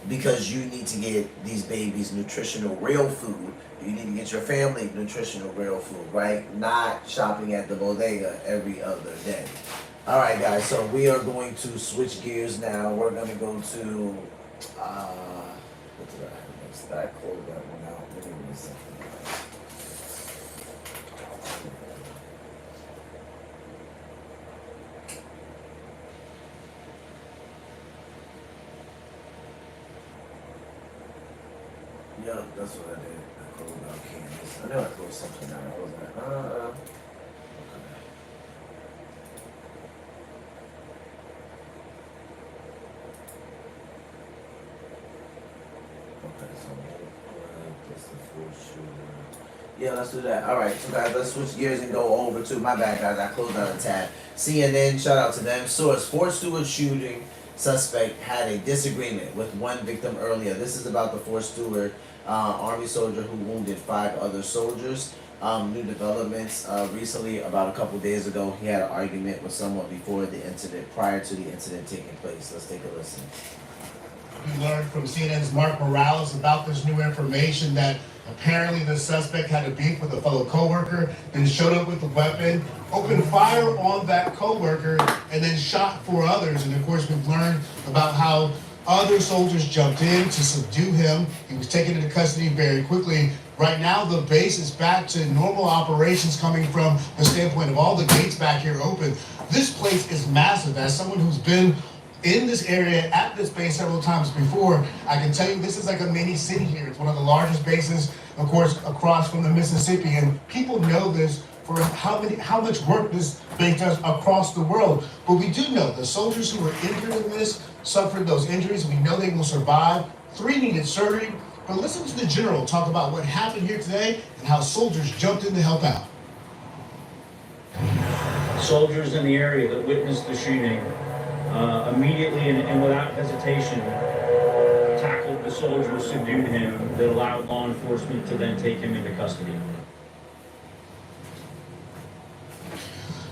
Because you need to get these babies nutritional real food. You need to get your family nutritional real food, right? Not shopping at the bodega every other day. All right, guys, so we are going to switch gears now. We're going to go to, what did I have next? I closed that one out. Let me read something. Yeah, that's what I did. I closed out Candace. I know I closed something out. I was like, okay. Okay, so that's the full shooter. Yeah, let's do that. All right, so guys, let's switch gears and go over to, my bad guys, I closed out a tab. CNN, shout out to them. Source, Fort Stewart shooting suspect had a disagreement with one victim earlier. This is about the Fort Stewart Army soldier who wounded 5 other soldiers. new developments recently. About a couple days ago, he had an argument with someone before the incident, prior to the incident taking place. Let's take a listen. We learned from CNN's Mark Morales about this new information that apparently the suspect had a beef with a fellow coworker, then showed up with a weapon, opened fire on that coworker, and then shot 4 others. And of course, we've learned about how other soldiers jumped in to subdue him. He was taken into custody very quickly. Right now, the base is back to normal operations coming from the standpoint of all the gates back here open. This place is massive. As someone who's been in this area at this base several times before, I can tell you this is like a mini city here. It's one of the largest bases, of course, across from the Mississippi, and people know this for how much work this base does across the world. But we do know the soldiers who were injured in this suffered those injuries. We know they will survive. 3 needed surgery. But listen to the general talk about what happened here today and how soldiers jumped in to help out. Soldiers in the area that witnessed the shooting immediately and without hesitation tackled the soldier, subdued him, that allowed law enforcement to then take him into custody.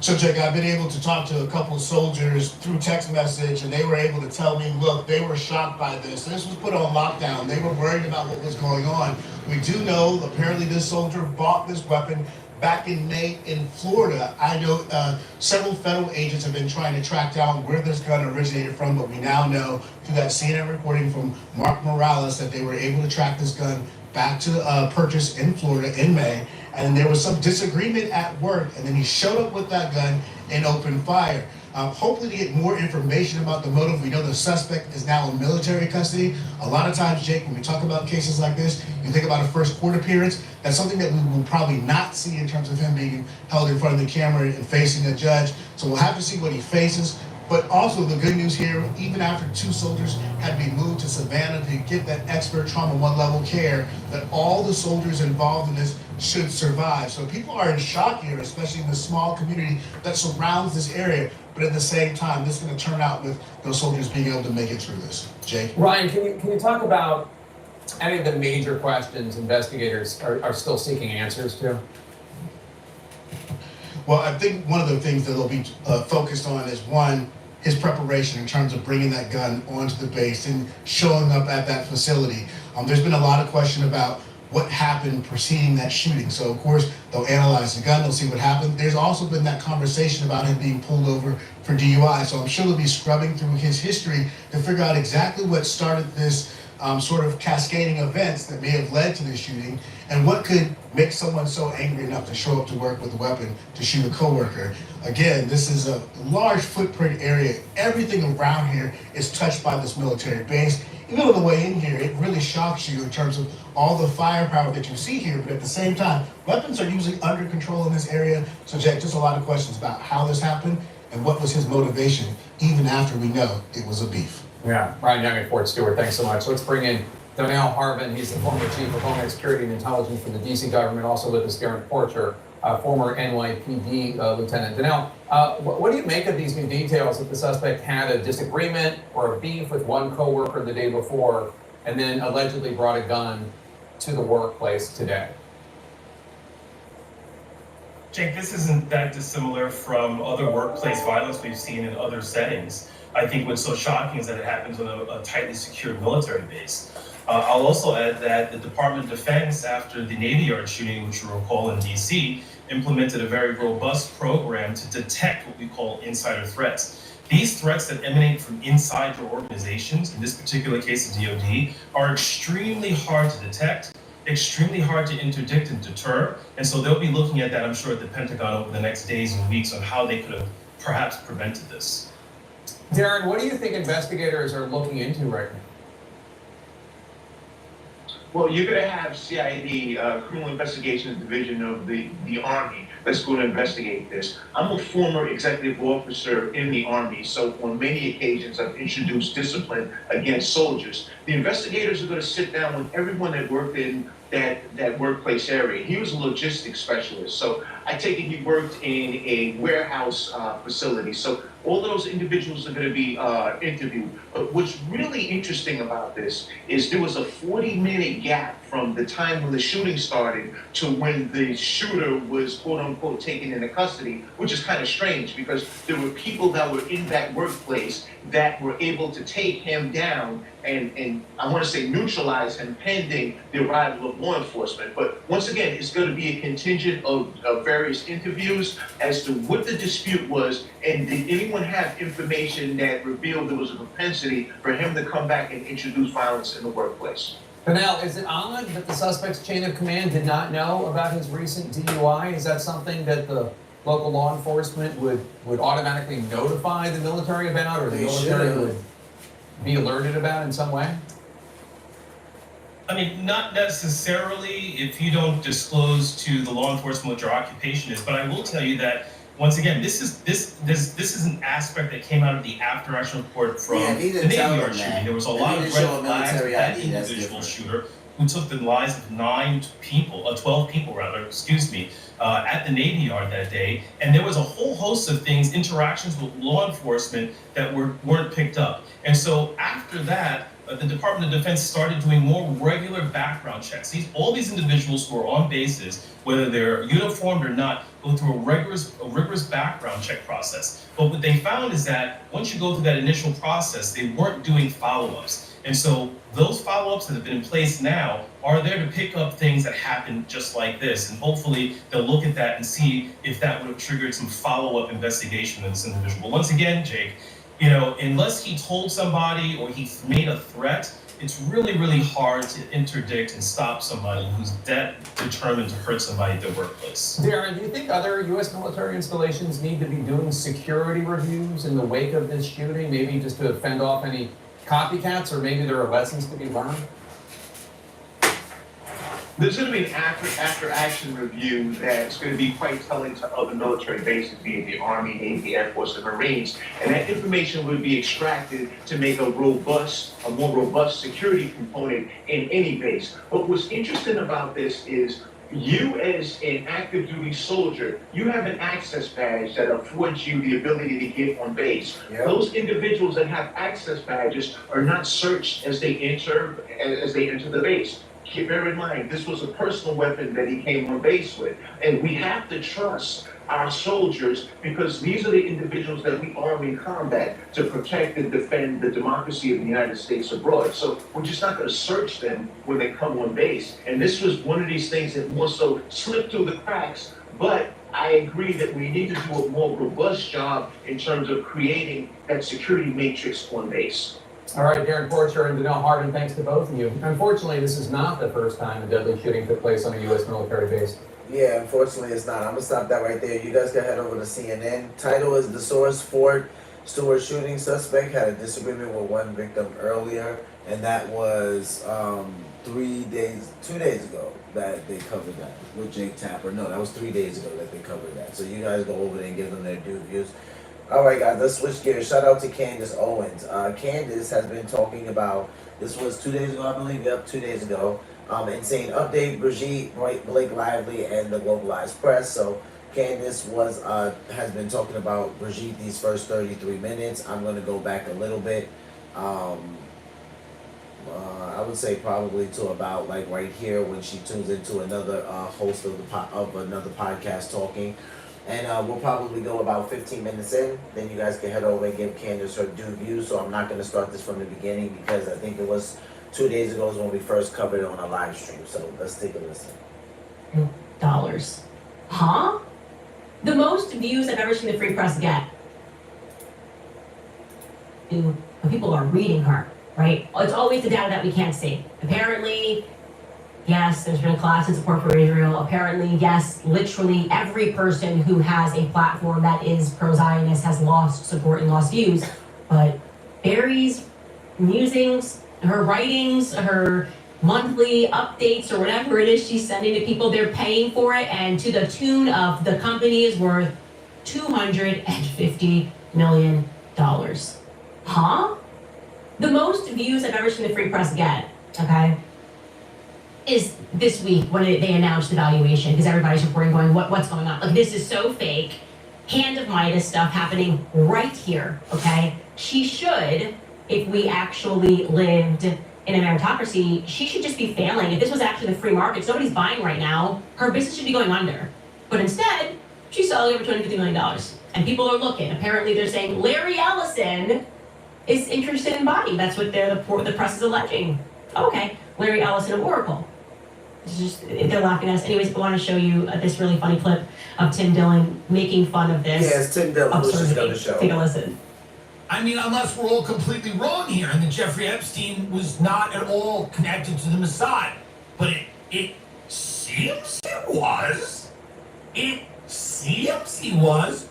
So, Jake, I've been able to talk to a couple of soldiers through text message, and they were able to tell me, look, they were shocked by this. This was put on lockdown. They were worried about what was going on. We do know, apparently, this soldier bought this weapon back in May in Florida. I know several federal agents have been trying to track down where this gun originated from, but we now know through that CNN reporting from Mark Morales that they were able to track this gun back to purchase in Florida in May. And there was some disagreement at work, and then he showed up with that gun and opened fire. Hopefully to get more information about the motive. We know the suspect is now in military custody. A lot of times, Jake, when we talk about cases like this, you think about a first court appearance. That's something that we will probably not see in terms of him being held in front of the camera and facing a judge. So we'll have to see what he faces. But also the good news here, even after 2 soldiers had to be moved to Savannah to get that expert trauma 1 level care, that all the soldiers involved in this should survive. So people are in shock here, especially in the small community that surrounds this area. But at the same time, this is going to turn out with those soldiers being able to make it through this. Jay? Ryan, can you talk about any of the major questions investigators are still seeking answers to? Well, I think one of the things that they'll be focused on is, one, his preparation in terms of bringing that gun onto the base and showing up at that facility. There's been a lot of question about what happened preceding that shooting. So, of course, they'll analyze the gun, they'll see what happened. There's also been that conversation about him being pulled over for DUI. So I'm sure they'll be scrubbing through his history to figure out exactly what started this sort of cascading events that may have led to this shooting, and what could make someone so angry enough to show up to work with a weapon to shoot a coworker. Again, this is a large footprint area. Everything around here is touched by this military base. Even on the way in here, it really shocks you in terms of all the firepower that you see here, but at the same time, weapons are usually under control in this area. So, Jack, just a lot of questions about how this happened and what was his motivation, even after we know it was a beef. Yeah, Ryan Young at Fort Stewart, thanks so much. Let's bring in Donnell Harvin. He's the former chief of Homeland Security and Intelligence for the D.C. government, also with us, Darren Porcher, former NYPD lieutenant. Donnell, what do you make of these new details that the suspect had a disagreement or a beef with one coworker the day before, and then allegedly brought a gun to the workplace today? Jake, this isn't that dissimilar from other workplace violence we've seen in other settings. I think what's so shocking is that it happens on a tightly secured military base. I'll also add that the Department of Defense, after the Navy Yard shooting, which you recall in DC, implemented a very robust program to detect what we call insider threats. These threats that emanate from inside your organizations, in this particular case the DoD, are extremely hard to detect, extremely hard to interdict and deter. And so they'll be looking at that, I'm sure, at the Pentagon over the next days and weeks on how they could have perhaps prevented this. Darren, what do you think investigators are looking into right now? Well, you're going to have CID, Criminal Investigations Division of the Army, that's going to investigate this. I'm a former executive officer in the Army, so on many occasions I've introduced discipline against soldiers. The investigators are going to sit down with everyone that worked in that workplace area. He was a logistics specialist, so I take it he worked in a warehouse facility. So all those individuals are going to be interviewed. But what's really interesting about this is there was a 40-minute gap from the time when the shooting started to when the shooter was quote unquote taken into custody, which is kind of strange because there were people that were in that workplace that were able to take him down and I want to say neutralize him pending the arrival of law enforcement. But once again, it's going to be a contingent of various interviews as to what the dispute was, and did anyone have information that revealed there was a propensity for him to come back and introduce violence in the workplace. Now, is it odd that the suspect's chain of command did not know about his recent DUI? Is that something that the local law enforcement would automatically notify the military about, or the military would be alerted about in some way? I mean, not necessarily if you don't disclose to the law enforcement what your occupation is, but I will tell you that once again, this is an aspect that came out of the after action report from the Navy Yard shooting. There was a lot of red flags with that individual shooter who took the lives of 12 people rather, at the Navy Yard that day. And there was a whole host of things, interactions with law enforcement that weren't picked up. And so after that, the Department of Defense started doing more regular background checks. All these individuals who are on bases, whether they're uniformed or not, go through a rigorous background check process. But what they found is that once you go through that initial process, they weren't doing follow-ups. And so those follow-ups that have been in place now are there to pick up things that happen just like this. And hopefully they'll look at that and see if that would have triggered some follow-up investigation of this individual. But once again, Jake, unless he told somebody or he made a threat, it's really, really hard to interdict and stop somebody who's that determined to hurt somebody at their workplace. Darren, do you think other U.S. military installations need to be doing security reviews in the wake of this shooting, maybe just to fend off any copycats, or maybe there are lessons to be learned? There's going to be an after action review that's going to be quite telling to other military bases, be it the Army, Navy, Air Force, and Marines. And that information would be extracted to make a more robust security component in any base. But what's interesting about this is you as an active duty soldier, you have an access badge that affords you the ability to get on base. Yep. Those individuals that have access badges are not searched as they enter the base. Bear in mind, this was a personal weapon that he came on base with. And we have to trust our soldiers because these are the individuals that we arm in combat to protect and defend the democracy of the United States abroad. So we're just not going to search them when they come on base. And this was one of these things that more so slipped through the cracks. But I agree that we need to do a more robust job in terms of creating that security matrix on base. All right, Darren Porcher and Danelle Hardin, thanks to both of you. Unfortunately, this is not the first time a deadly shooting took place on a U.S. military base. Yeah, unfortunately it's not. I'm going to stop that right there. You guys can head over to CNN. Title is The Source: Fort Stewart shooting suspect had a disagreement with one victim earlier, and that was 2 days ago that they covered that with Jake Tapper. No, that was 3 days ago that they covered that. So you guys go over there and give them their due views. All right, guys, let's switch gears. Shout out to Candace Owens. Candace has been talking about, this was 2 days ago, I believe, 2 days ago, and saying update Brigitte, Blake Lively, and the globalized press. So Candace has been talking about Brigitte these first 33 minutes. I'm going to go back a little bit. I would say probably to about like right here when she tunes into another host of another podcast talking. And we'll probably go about 15 minutes in. Then you guys can head over and give Candace her due view. So I'm not going to start this from the beginning because I think it was 2 days ago is when we first covered it on a live stream. So let's take a listen. $. Huh? The most views I've ever seen the Free Press get. When people are reading her, right? It's always the data that we can't see. Apparently, yes, there's been a collapse in support for Israel. Apparently, yes, literally every person who has a platform that is pro-Zionist has lost support and lost views. But Barry's musings, her writings, her monthly updates, or whatever it is she's sending to people, they're paying for it. And to the tune of the company is worth $250 million. Huh? The most views I've ever seen the Free Press get, okay, is this week when they announced the valuation, because everybody's reporting going, what's going on? Like, this is so fake. Hand of Midas stuff happening right here, okay? She should, if we actually lived in a meritocracy, she should just be failing. If this was actually the free market, nobody's buying right now, her business should be going under. But instead, she's selling over $250 million. And people are looking. Apparently they're saying Larry Ellison is interested in buying. That's what the press is alleging. Okay, Larry Ellison of Oracle. They're laughing at us. Anyways, I want to show you this really funny clip of Tim Dillon making fun of this. Yes, Tim Dillon was just on the show. Take a listen. I mean, unless we're all completely wrong here and that Jeffrey Epstein was not at all connected to the Mossad. But it seems it was. It seems he was.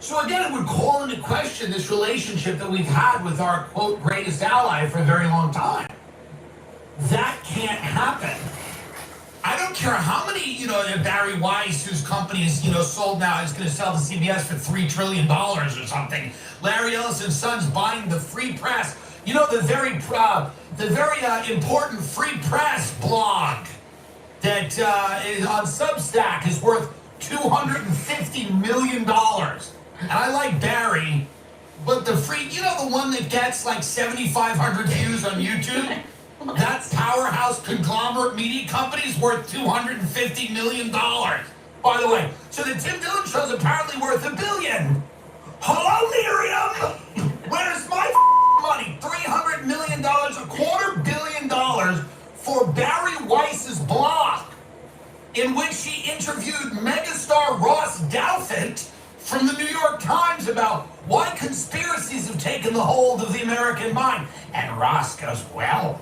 So again, it would call into question this relationship that we've had with our, quote, greatest ally for a very long time. That can't happen. I don't care how many, Barry Weiss, whose company is, sold now, is going to sell to CBS for $3 trillion or something. Larry Ellison's son's buying the Free Press. The very important Free Press blog that is on Substack is worth $250 million. And I like Barry, but the one that gets like 7,500 views on YouTube, that powerhouse conglomerate media company's worth $250 million. By the way, so the Tim Dillon show's apparently worth $1 billion. Hello, Miriam! Where's my money? $300 million, $250 million for Barry Weiss's blog, in which she interviewed megastar Ross Douthat from the New York Times about why conspiracies have taken the hold of the American mind. And Ross goes, well,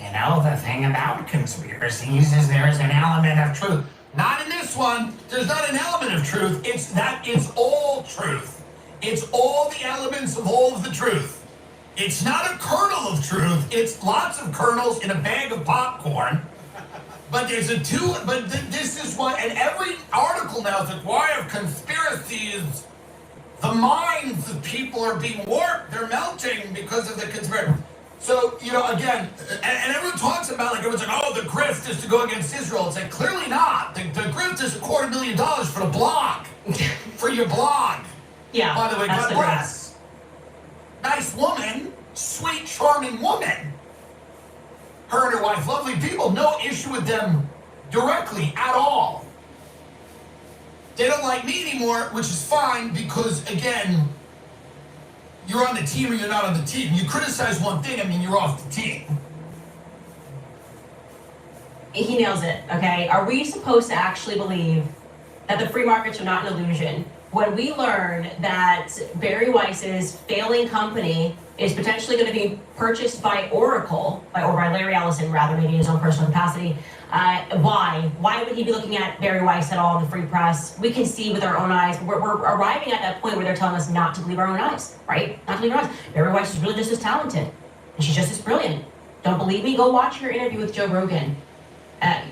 the thing about conspiracies is there's an element of truth. Not in this one. There's not an element of truth. It's all truth. It's all the elements of all of the truth. It's not a kernel of truth. It's lots of kernels in a bag of popcorn. But this is what, and every article now is like, why are conspiracies, the minds of people are being warped, they're melting because of the conspiracy. So, again, and everyone talks about, everyone's like, oh, the grift is to go against Israel. It's like, clearly not. The grift is $250,000 for the blog, for your blog. Yeah. By the way, God bless. Nice woman, sweet, charming woman. Her and her wife, lovely people, no issue with them directly at all. They don't like me anymore, which is fine because, again, you're on the team or you're not on the team. You criticize one thing, you're off the team. He nails it, okay? Are we supposed to actually believe that the free markets are not an illusion when we learn that Barry Weiss's failing company is potentially going to be purchased by Oracle, or by Larry Ellison, rather, maybe in his own personal capacity? Why? Why would he be looking at Barry Weiss at all in the Free Press? We can see with our own eyes. We're arriving at that point where they're telling us not to believe our own eyes, right? Not to believe our eyes. Barry Weiss is really just as talented, and she's just as brilliant. Don't believe me? Go watch her interview with Joe Rogan,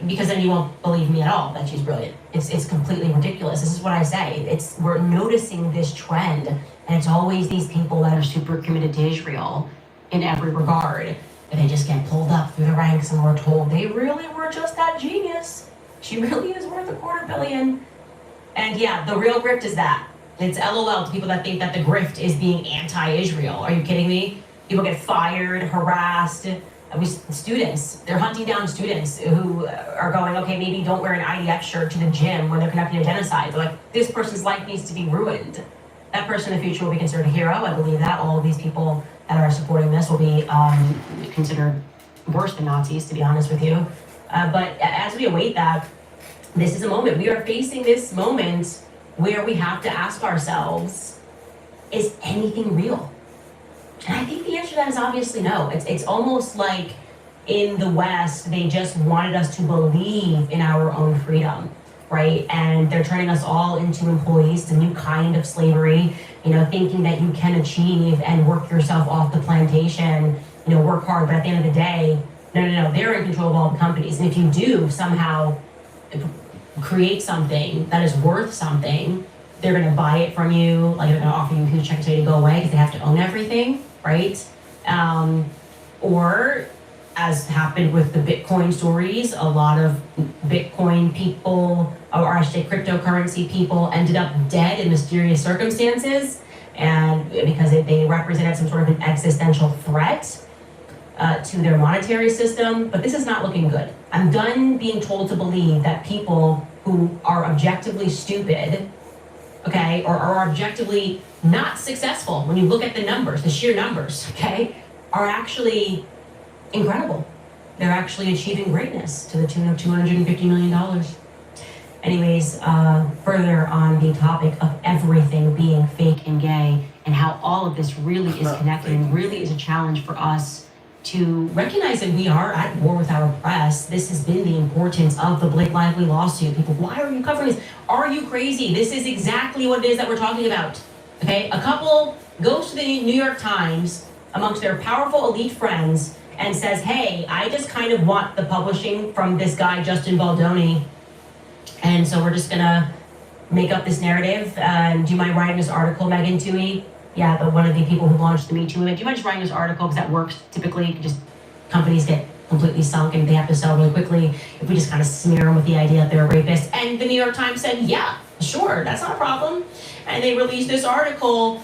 because then you won't believe me at all that she's brilliant. It's completely ridiculous. This is what I say. We're noticing this trend, and it's always these people that are super committed to Israel in every regard. And they just get pulled up through the ranks and we're told they really were just that genius. She really is worth $250 million. And yeah, the real grift is that. It's LOL to people that think that the grift is being anti-Israel. Are you kidding me? People get fired, harassed. Students, they're hunting down students who are going, okay, maybe don't wear an IDF shirt to the gym when they're conducting a genocide. They're like, this person's life needs to be ruined. That person in the future will be considered a hero. I believe that. All of these people that are supporting this will be considered worse than Nazis, to be honest with you. But as we await that, this is a moment. We are facing this moment where we have to ask ourselves, is anything real? And I think the answer to that is obviously no. It's almost like in the West, they just wanted us to believe in our own freedom, right? And they're turning us all into employees, it's a new kind of slavery, thinking that you can achieve and work yourself off the plantation, work hard, but at the end of the day, no, they're in control of all the companies. And if you do somehow create something that is worth something, they're going to buy it from you, like they're going to offer you a huge check to go away because they have to own everything, right? Or, as happened with the Bitcoin stories, a lot of Bitcoin people, or I should say cryptocurrency people, ended up dead in mysterious circumstances, and because they represented some sort of an existential threat to their monetary system. But this is not looking good. I'm done being told to believe that people who are objectively stupid, okay, or are objectively not successful when you look at the numbers, the sheer numbers, okay, are actually incredible. They're actually achieving greatness to the tune of $250 million. Anyways, further on the topic of everything being fake and gay, and how all of this really is connected and really is a challenge for us to recognize that we are at war with our press. This has been the importance of the Blake Lively lawsuit. People, why are you covering this? Are you crazy? This is exactly what it is that we're talking about. Okay, a couple goes to the New York Times amongst their powerful elite friends and says, hey, I just kind of want the publishing from this guy, Justin Baldoni. And so we're just gonna make up this narrative. Do you mind writing this article, Megan Toohey? Yeah, one of the people who launched the Me Too movement. Do you mind just writing this article? Because that works typically. Just companies get completely sunk and they have to sell really quickly if we just kind of smear them with the idea that they're rapists. And the New York Times said, yeah, sure, that's not a problem. And they released this article.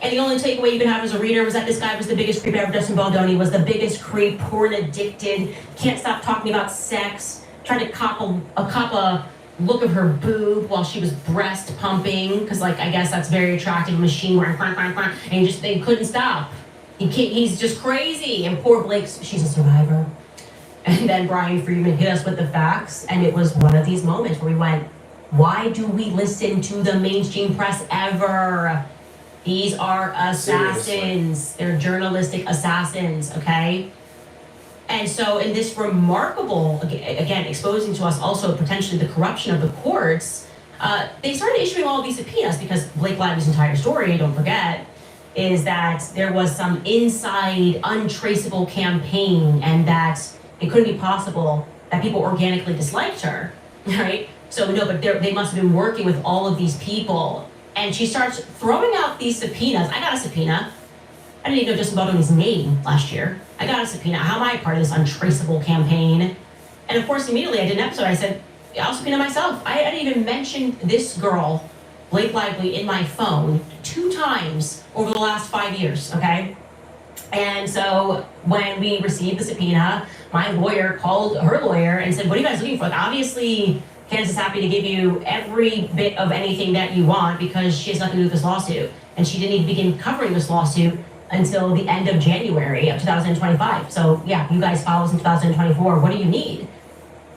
And the only takeaway you can have as a reader was that this guy was the biggest creep ever. Justin Baldoni was the biggest creep, porn addicted, can't stop talking about sex, tried to cop a look of her boob while she was breast pumping, because I guess that's very attractive, machine wearing, and they couldn't stop. He's just crazy. And poor Blake, she's a survivor. And then Brian Friedman hit us with the facts, and it was one of these moments where we went, why do we listen to the mainstream press ever? These are assassins. Seriously. They're journalistic assassins, okay? And so in this remarkable, again, exposing to us also potentially the corruption of the courts, they started issuing all of these subpoenas because Blake Lively's entire story, don't forget, is that there was some inside untraceable campaign and that it couldn't be possible that people organically disliked her, right? So no, but they must have been working with all of these people. And she starts throwing out these subpoenas. I got a subpoena. I didn't even know Justin Baldoni's name last year. I got a subpoena. How am I part of this untraceable campaign? And of course, immediately I did an episode. I said, I'll subpoena myself. I didn't even mention this girl, Blake Lively, in my phone 2 times over the last 5 years, okay? And so when we received the subpoena, my lawyer called her lawyer and said, what are you guys looking for? Obviously, Candace is happy to give you every bit of anything that you want because she has nothing to do with this lawsuit. And she didn't even begin covering this lawsuit until the end of January of 2025. So yeah, you guys follow us in 2024. What do you need?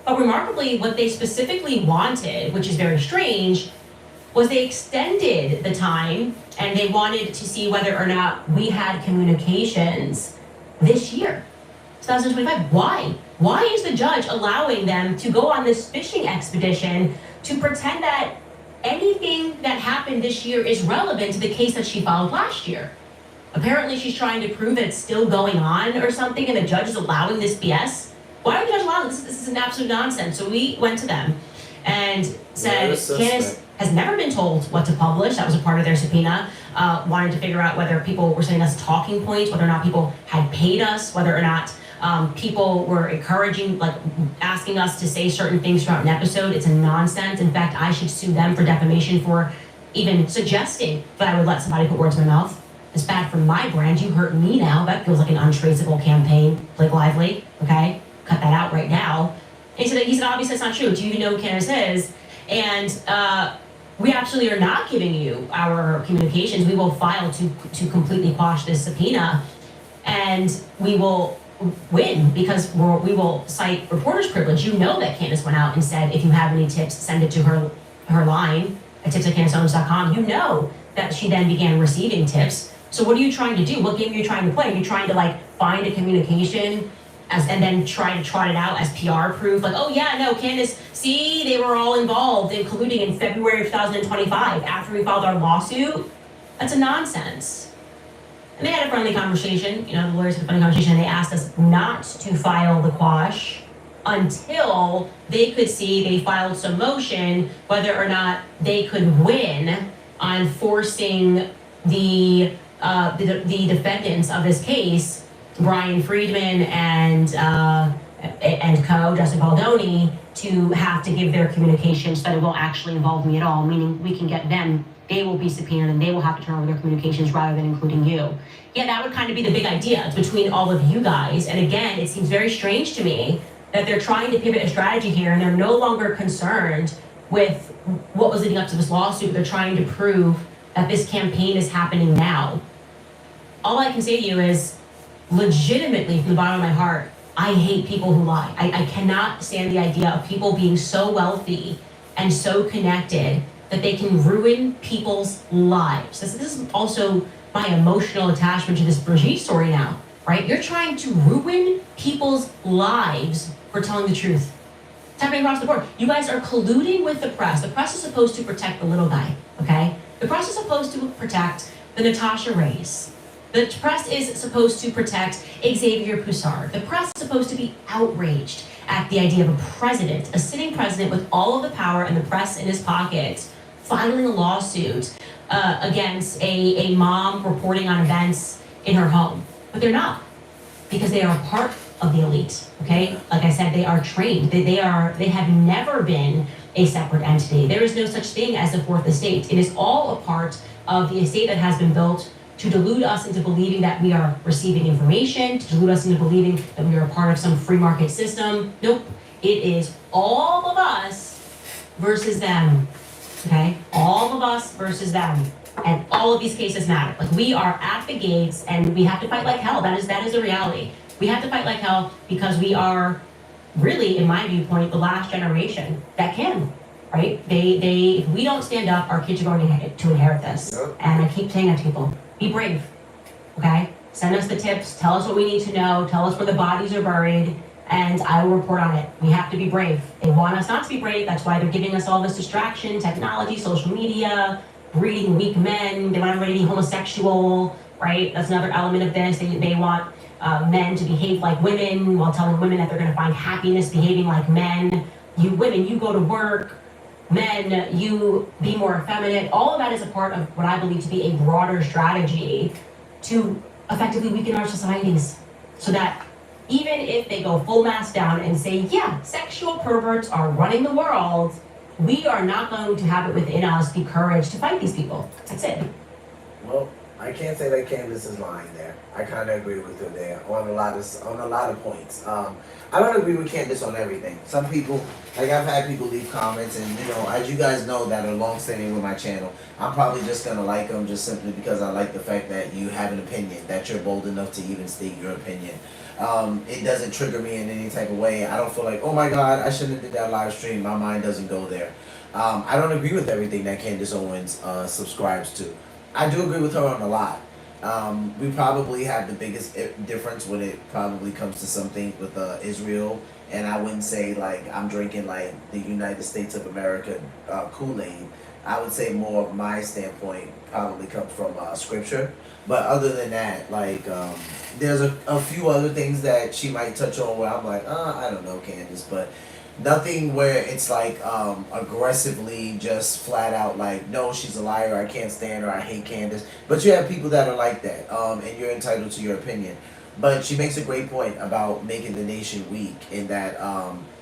But remarkably, what they specifically wanted, which is very strange, was they extended the time and they wanted to see whether or not we had communications this year, 2025. Why? Why is the judge allowing them to go on this fishing expedition to pretend that anything that happened this year is relevant to the case that she filed last year? Apparently she's trying to prove that it's still going on or something and the judge is allowing this BS. Why are the judge allowing this? This is an absolute nonsense. So we went to them and said, Candace has never been told what to publish. That was a part of their subpoena. Wanted to figure out whether people were sending us talking points, whether or not people had paid us, whether or not people were encouraging, asking us to say certain things throughout an episode. It's a nonsense. In fact, I should sue them for defamation for even suggesting that I would let somebody put words in my mouth. It's bad for my brand. You hurt me now. That feels like an untraceable campaign. Blake Lively, okay? Cut that out right now. And he said, obviously that's not true. Do you even know who Candace is? And we actually are not giving you our communications. We will file to completely quash this subpoena. And we will win because we will cite reporter's privilege. You know that Candace went out and said, if you have any tips, send it to her line at tips@CandaceOwens.com. You know that she then began receiving tips. So what are you trying to do? What game are you trying to play? Are you trying to find a communication and then try to trot it out as PR proof? Oh yeah, no, Candace, see, they were all involved in colluding in February of 2025 after we filed our lawsuit? That's a nonsense. And they had a friendly conversation, the lawyers had a friendly conversation, and they asked us not to file the quash until they could see they filed some motion whether or not they could win on forcing the the defendants of this case, Brian Friedman and co, Justin Baldoni, to have to give their communications so that it won't actually involve me at all, meaning we can get them, they will be subpoenaed and they will have to turn over their communications rather than including you. Yeah, that would kind of be the big idea. It's between all of you guys. And again, it seems very strange to me that they're trying to pivot a strategy here and they're no longer concerned with what was leading up to this lawsuit. They're trying to prove that this campaign is happening now. All I can say to you is, legitimately, from the bottom of my heart, I hate people who lie. I cannot stand the idea of people being so wealthy and so connected that they can ruin people's lives. This is also my emotional attachment to this Brigitte story now, right? You're trying to ruin people's lives for telling the truth. It's happening across the board. You guys are colluding with the press. The press is supposed to protect the little guy, okay? The press is supposed to protect the Natasha Rays. The press is supposed to protect Xavier Poussard. The press is supposed to be outraged at the idea of a president, a sitting president with all of the power and the press in his pocket, filing a lawsuit against a mom reporting on events in her home. But they're not, because they are part of the elite, okay? Like I said, they are trained. They have never been a separate entity. There is no such thing as the fourth estate. It is all a part of the estate that has been built to delude us into believing that we are receiving information, to delude us into believing that we are a part of some free market system. Nope. It is all of us versus them, okay? All of us versus them. And all of these cases matter. Like, we are at the gates and we have to fight like hell. That is a reality. We have to fight like hell because we are really, in my viewpoint, the last generation that can, right? If we don't stand up, our kids are going to inherit this. And I keep saying that to people. Be brave, okay? Send us the tips, tell us what we need to know, tell us where the bodies are buried, and I will report on it. We have to be brave. They want us not to be brave. That's why they're giving us all this distraction, technology, social media, breeding weak men. They want everybody to be homosexual, right? That's another element of this. They want men to behave like women while telling women that they're going to find happiness behaving like men. You women, you go to work. Men, you be more effeminate. All of that is a part of what I believe to be a broader strategy to effectively weaken our societies, so that even if they go full mass down and say, yeah, sexual perverts are running the world, we are not going to have it within us the courage to fight these people. That's it. Well, I can't say that Candace is lying there. I kind of agree with her there on a lot of points. I don't agree with Candace on everything. Some people, like, I've had people leave comments, and as you guys know that are long-standing with my channel, I'm probably just gonna like them just simply because I like the fact that you have an opinion, that you're bold enough to even state your opinion. It doesn't trigger me in any type of way. I don't feel like, oh my God, I shouldn't have did that live stream. My mind doesn't go there. I don't agree with everything that Candace Owens subscribes to. I do agree with her on a lot. We probably have the biggest difference when it probably comes to something with Israel, and I wouldn't say like I'm drinking like the United States of America Kool-Aid. I would say more of my standpoint probably comes from scripture. But other than that, like there's a few other things that she might touch on where I'm like, I don't know, Candace, but nothing where it's like aggressively just flat out like, no, she's a liar, I can't stand her, I hate Candace. But you have people that are like that, and you're entitled to your opinion. But she makes a great point about making the nation weak in that,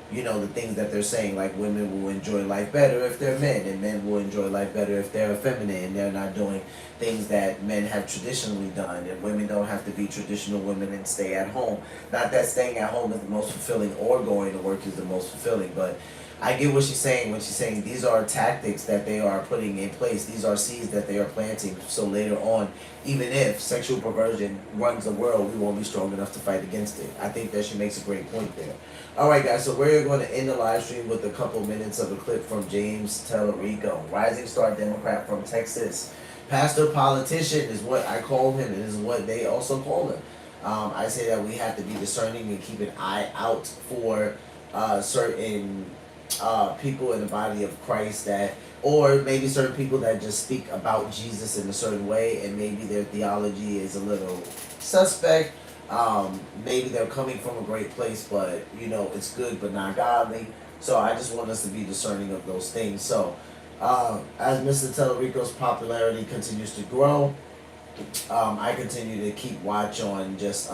the things that they're saying, like women will enjoy life better if they're men, and men will enjoy life better if they're feminine, and they're not doing things that men have traditionally done, and women don't have to be traditional women and stay at home. Not that staying at home is the most fulfilling or going to work is the most fulfilling, but I get what she's saying when she's saying these are tactics that they are putting in place. These are seeds that they are planting. So later on, even if sexual perversion runs the world, we won't be strong enough to fight against it. I think that she makes a great point there. All right, guys, so we're going to end the live stream with a couple minutes of a clip from James Tellerico, rising star Democrat from Texas. Pastor politician is what I call him, and is what they also call him. I say that we have to be discerning and keep an eye out for certain people in the body of Christ that, or maybe certain people that just speak about Jesus in a certain way, and maybe their theology is a little suspect. Maybe they're coming from a great place, but it's good but not godly. So I just want us to be discerning of those things. So as Mr. Tellerico's popularity continues to grow, I continue to keep watch on just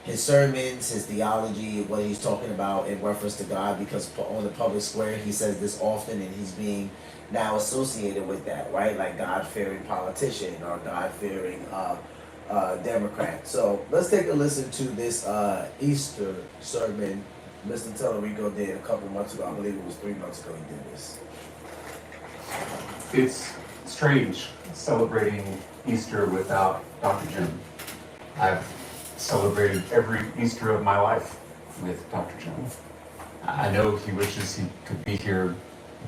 his sermons, his theology, what he's talking about in reference to God, because on the public square he says this often, and he's being now associated with that, right? Like God-fearing politician or God-fearing Democrat. So let's take a listen to this Easter sermon Mr. Tellerico did a couple months ago. I believe it was 3 months ago he did this. It's strange celebrating Easter without Dr. Jim. I've celebrated every Easter of my life with Dr. Jim. I know he wishes he could be here,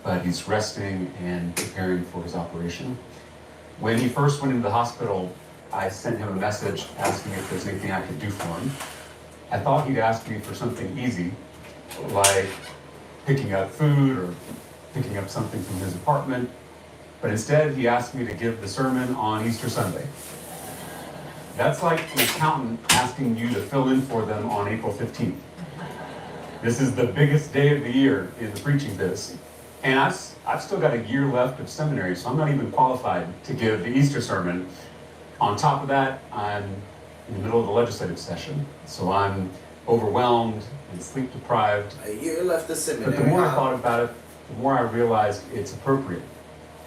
but he's resting and preparing for his operation. When he first went into the hospital, I sent him a message asking if there's anything I could do for him. I thought he'd ask me for something easy, like picking up food or picking up something from his apartment, but instead he asked me to give the sermon on Easter Sunday. That's like an accountant asking you to fill in for them on April 15th. This is the biggest day of the year in the preaching biz. And I've still got a year left of seminary, so I'm not even qualified to give the Easter sermon. On top of that, I'm in the middle of the legislative session, so I'm overwhelmed and sleep deprived. A year left of seminary. But the more I thought about it, the more I realized it's appropriate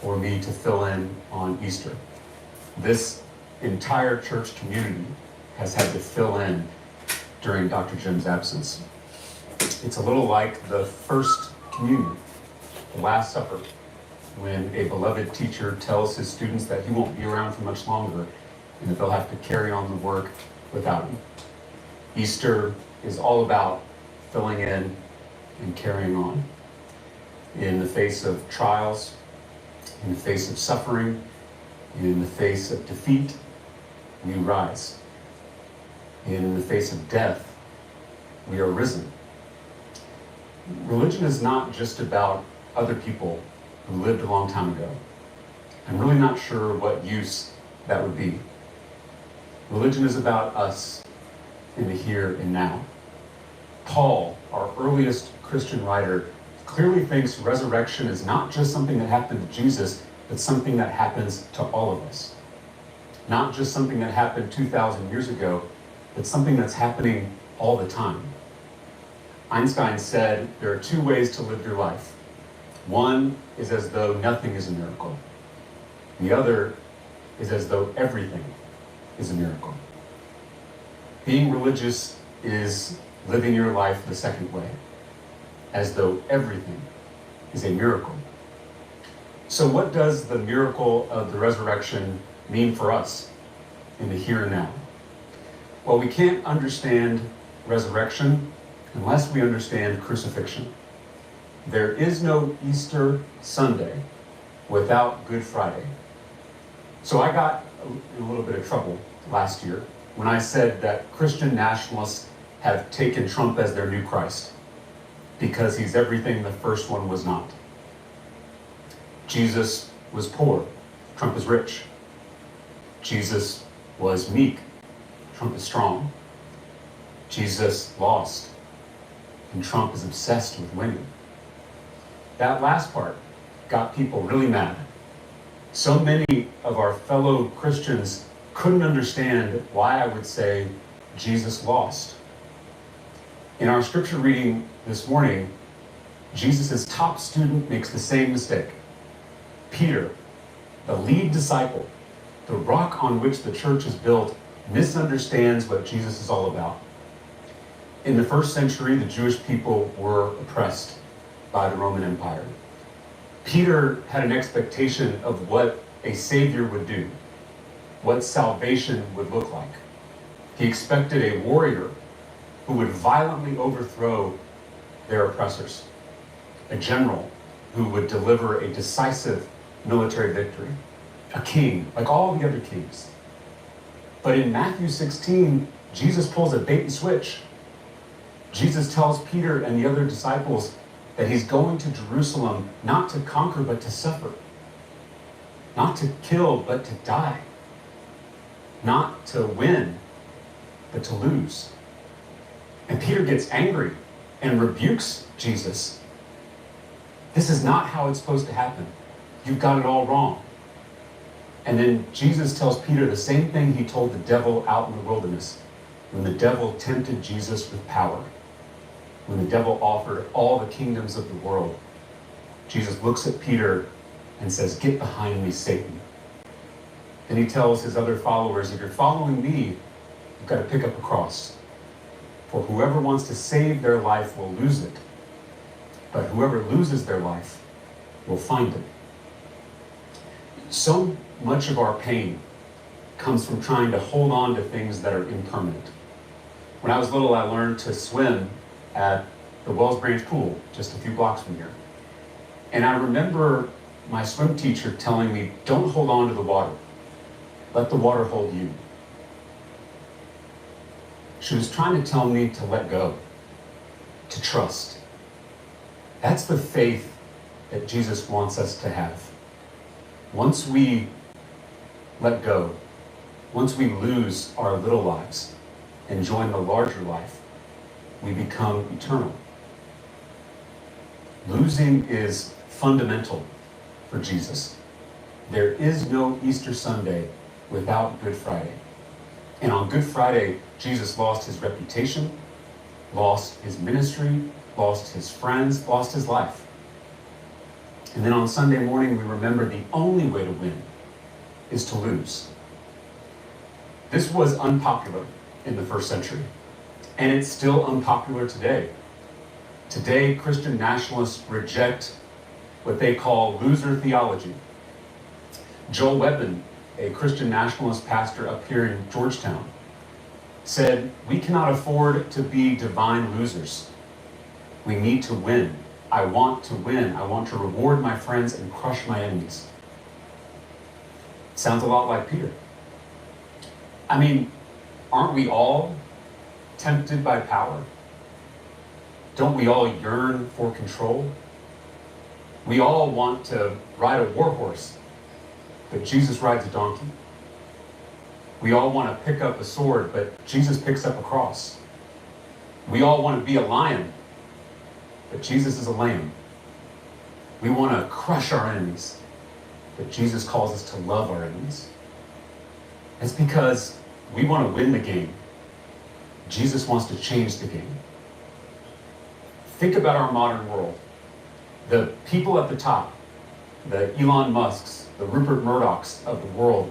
for me to fill in on Easter. This entire church community has had to fill in during Dr. Jim's absence. It's a little like the first communion, the Last Supper, when a beloved teacher tells his students that he won't be around for much longer and that they'll have to carry on the work without him. Easter is all about filling in and carrying on. In the face of trials, in the face of suffering, in the face of defeat, we rise. In the face of death, we are risen. Religion is not just about other people who lived a long time ago. I'm really not sure what use that would be. Religion is about us in the here and now. Paul, our earliest Christian writer, clearly thinks resurrection is not just something that happened to Jesus, but something that happens to all of us. Not just something that happened 2,000 years ago, but something that's happening all the time. Einstein said there are two ways to live your life. One is as though nothing is a miracle. The other is as though everything is a miracle. Being religious is living your life the second way, as though everything is a miracle. So what does the miracle of the resurrection mean for us in the here and now? Well, we can't understand resurrection unless we understand crucifixion. There is no Easter Sunday without Good Friday. So I got in a little bit of trouble last year when I said that Christian nationalists have taken Trump as their new Christ because he's everything the first one was not. Jesus was poor, Trump is rich. Jesus was meek, Trump is strong. Jesus lost, and Trump is obsessed with winning. That last part got people really mad. So many of our fellow Christians couldn't understand why I would say Jesus lost. In our scripture reading this morning, Jesus' top student makes the same mistake. Peter, the lead disciple, the rock on which the church is built, misunderstands what Jesus is all about. In the first century, the Jewish people were oppressed by the Roman Empire. Peter had an expectation of what a savior would do, what salvation would look like. He expected a warrior who would violently overthrow their oppressors, a general who would deliver a decisive military victory, a king like all the other kings. But in Matthew 16, Jesus pulls a bait and switch. Jesus tells Peter and the other disciples that he's going to Jerusalem not to conquer but to suffer, not to kill but to die, not to win but to lose. And Peter gets angry and rebukes Jesus. This is not how it's supposed to happen. You've got it all wrong. And then Jesus tells Peter the same thing he told the devil out in the wilderness, when the devil tempted Jesus with power, when the devil offered all the kingdoms of the world. Jesus looks at Peter and says, "Get behind me, Satan." Then he tells his other followers, if you're following me, you've got to pick up a cross. For whoever wants to save their life will lose it, but whoever loses their life will find it. So much of our pain comes from trying to hold on to things that are impermanent. When I was little, I learned to swim at the Wells Branch pool, just a few blocks from here. And I remember my swim teacher telling me, don't hold on to the water. Let the water hold you. She was trying to tell me to let go, to trust. That's the faith that Jesus wants us to have. Once we let go, once we lose our little lives and join the larger life, we become eternal. Losing is fundamental for Jesus. There is no Easter Sunday without Good Friday. And on Good Friday, Jesus lost his reputation, lost his ministry, lost his friends, lost his life. And then on Sunday morning, we remember the only way to win is to lose. This was unpopular in the first century, and it's still unpopular today. Today, Christian nationalists reject what they call loser theology. Joel Webben, a Christian nationalist pastor up here in Georgetown, said, "We cannot afford to be divine losers. We need to win. I want to win. I want to reward my friends and crush my enemies." Sounds a lot like Peter. I mean, aren't we all tempted by power? Don't we all yearn for control? We all want to ride a war horse, but Jesus rides a donkey. We all want to pick up a sword, but Jesus picks up a cross. We all want to be a lion, but Jesus is a lamb. We want to crush our enemies, but Jesus calls us to love our enemies. It's because we want to win the game. Jesus wants to change the game. Think about our modern world. The people at the top, the Elon Musks, the Rupert Murdochs of the world,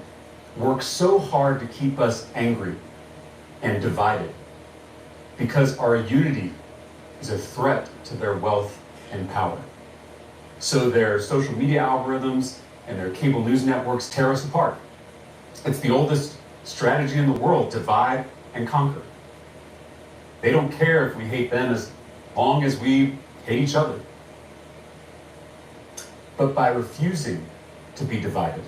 work so hard to keep us angry and divided because our unity is a threat to their wealth and power. So their social media algorithms and their cable news networks tear us apart. It's the oldest strategy in the world, divide and conquer. They don't care if we hate them as long as we hate each other. But by refusing to be divided,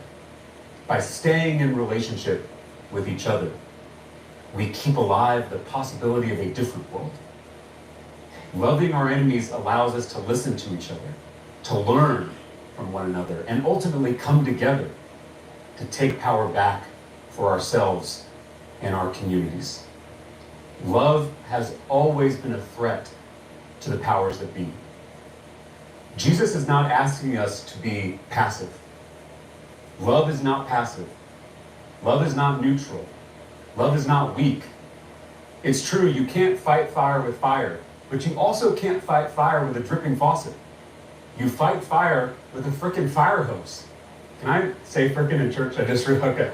by staying in relationship with each other, we keep alive the possibility of a different world. Loving our enemies allows us to listen to each other, to learn from one another, and ultimately come together to take power back for ourselves and our communities. Love has always been a threat to the powers that be. Jesus is not asking us to be passive. Love is not passive. Love is not neutral. Love is not weak. It's true, you can't fight fire with fire, but you also can't fight fire with a dripping faucet. You fight fire with a frickin' fire hose. Can I say frickin' in church? I just realized, okay.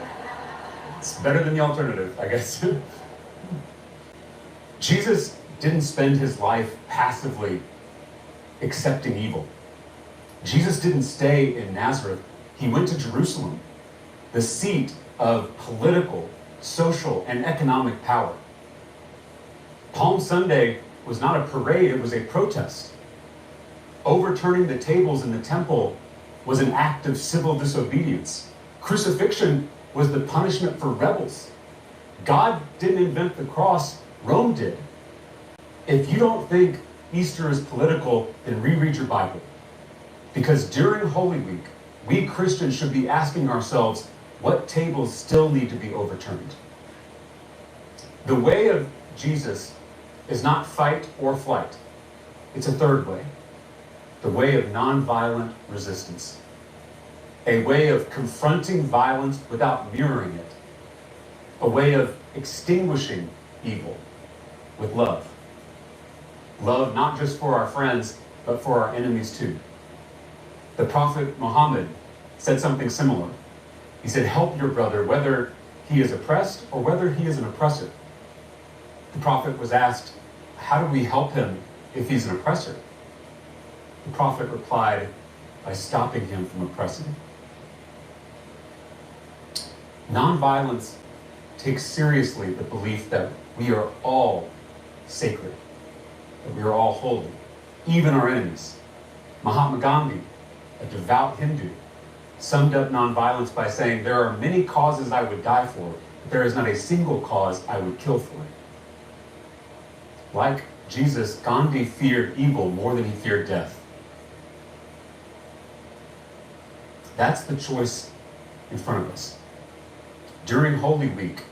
It's better than the alternative, I guess. Jesus didn't spend his life passively accepting evil. Jesus didn't stay in Nazareth. He went to Jerusalem, the seat of political, social, and economic power. Palm Sunday was not a parade, it was a protest. Overturning the tables in the temple was an act of civil disobedience. Crucifixion was the punishment for rebels. God didn't invent the cross, Rome did. If you don't think Easter is political, then reread your Bible. Because during Holy Week, we Christians should be asking ourselves, what tables still need to be overturned? The way of Jesus is not fight or flight. It's a third way, the way of nonviolent resistance. a way of confronting violence without mirroring it, a way of extinguishing evil with love. Love not just for our friends, but for our enemies too. The Prophet Muhammad said something similar. He said, help your brother whether he is oppressed or whether he is an oppressor. The Prophet was asked, how do we help him if he's an oppressor? The Prophet replied, by stopping him from oppressing. Nonviolence takes seriously the belief that we are all sacred, that we are all holy, even our enemies. Mahatma Gandhi, a devout Hindu, summed up nonviolence by saying, there are many causes I would die for, but there is not a single cause I would kill for. Like Jesus, Gandhi feared evil more than he feared death. That's the choice in front of us. During Holy Week,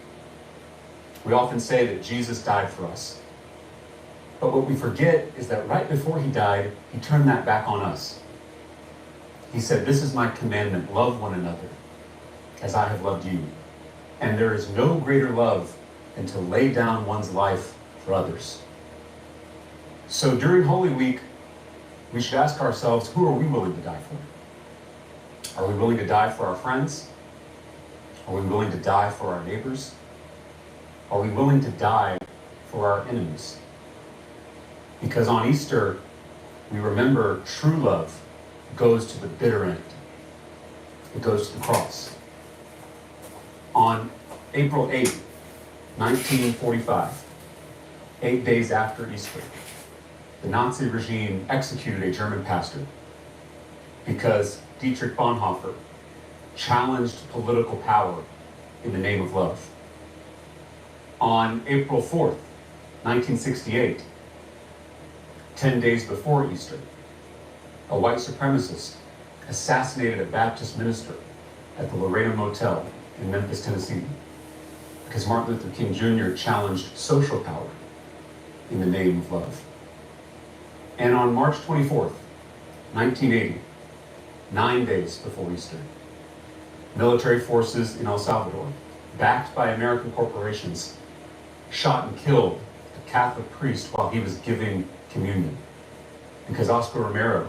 we often say that Jesus died for us. But what we forget is that right before he died, he turned that back on us. He said, this is my commandment, love one another as I have loved you. And there is no greater love than to lay down one's life for others. So during Holy Week, we should ask ourselves, who are we willing to die for? Are we willing to die for our friends? Are we willing to die for our neighbors? Are we willing to die for our enemies? Because on Easter, we remember true love goes to the bitter end. It goes to the cross. On April 8, 1945, 8 days after Easter, the Nazi regime executed a German pastor because Dietrich Bonhoeffer challenged political power in the name of love. On April 4th, 1968, 10 days before Easter, a white supremacist assassinated a Baptist minister at the Lorena Motel in Memphis, Tennessee, because Martin Luther King Jr. challenged social power in the name of love. And on March 24th, 1980, 9 days before Easter, military forces in El Salvador, backed by American corporations, shot and killed a Catholic priest while he was giving communion, because Oscar Romero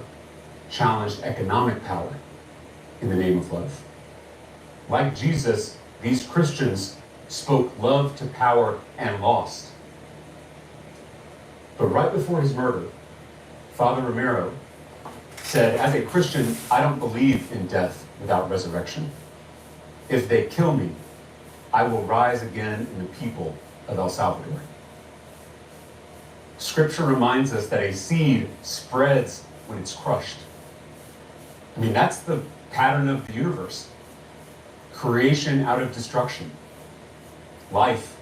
challenged economic power in the name of love. Like Jesus, these Christians spoke love to power and lost. But right before his murder, Father Romero said, as a Christian, I don't believe in death without resurrection. If they kill me, I will rise again in the people of El Salvador. Scripture reminds us that a seed spreads when it's crushed. I mean, that's the pattern of the universe. Creation out of destruction, life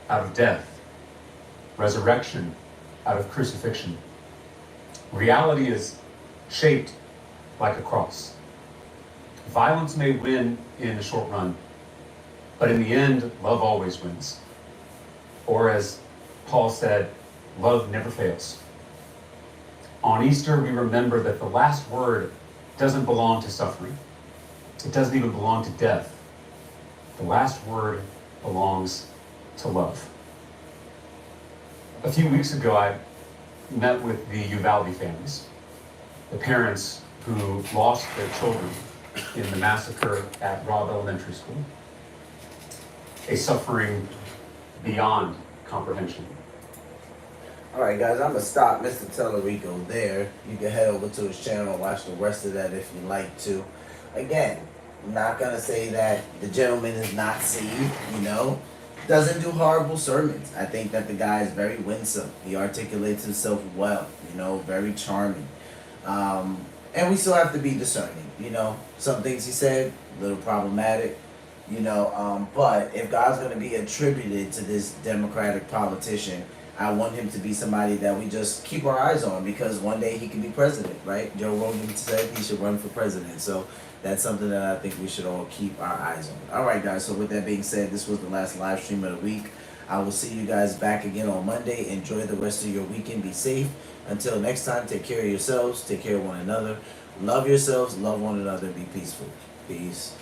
out of death, resurrection out of crucifixion. Reality is shaped like a cross. Violence may win in the short run, but in the end, love always wins. Or as Paul said, love never fails. On Easter, we remember that the last word doesn't belong to suffering. It doesn't even belong to death. The last word belongs to love. A few weeks ago, I met with the Uvalde families, the parents who lost their children in the massacre at Robb Elementary School. A suffering beyond comprehension. All right, guys, I'm going to stop Mr. Tellerico there. You can head over to his channel and watch the rest of that if you'd like to. Again, I'm not going to say that the gentleman is not saved, you know. Doesn't do horrible sermons. I think that the guy is very winsome. He articulates himself well, you know, very charming. And we still have to be discerning, you know. Some things he said, a little problematic, you know. But if God's going to be attributed to this Democratic politician, I want him to be somebody that we just keep our eyes on, because one day he can be president, right? Joe Rogan said he should run for president. So that's something that I think we should all keep our eyes on. All right, guys. So with that being said, this was the last live stream of the week. I will see you guys back again on Monday. Enjoy the rest of your weekend. Be safe. Until next time, take care of yourselves. Take care of one another. Love yourselves. Love one another. Be peaceful. Peace.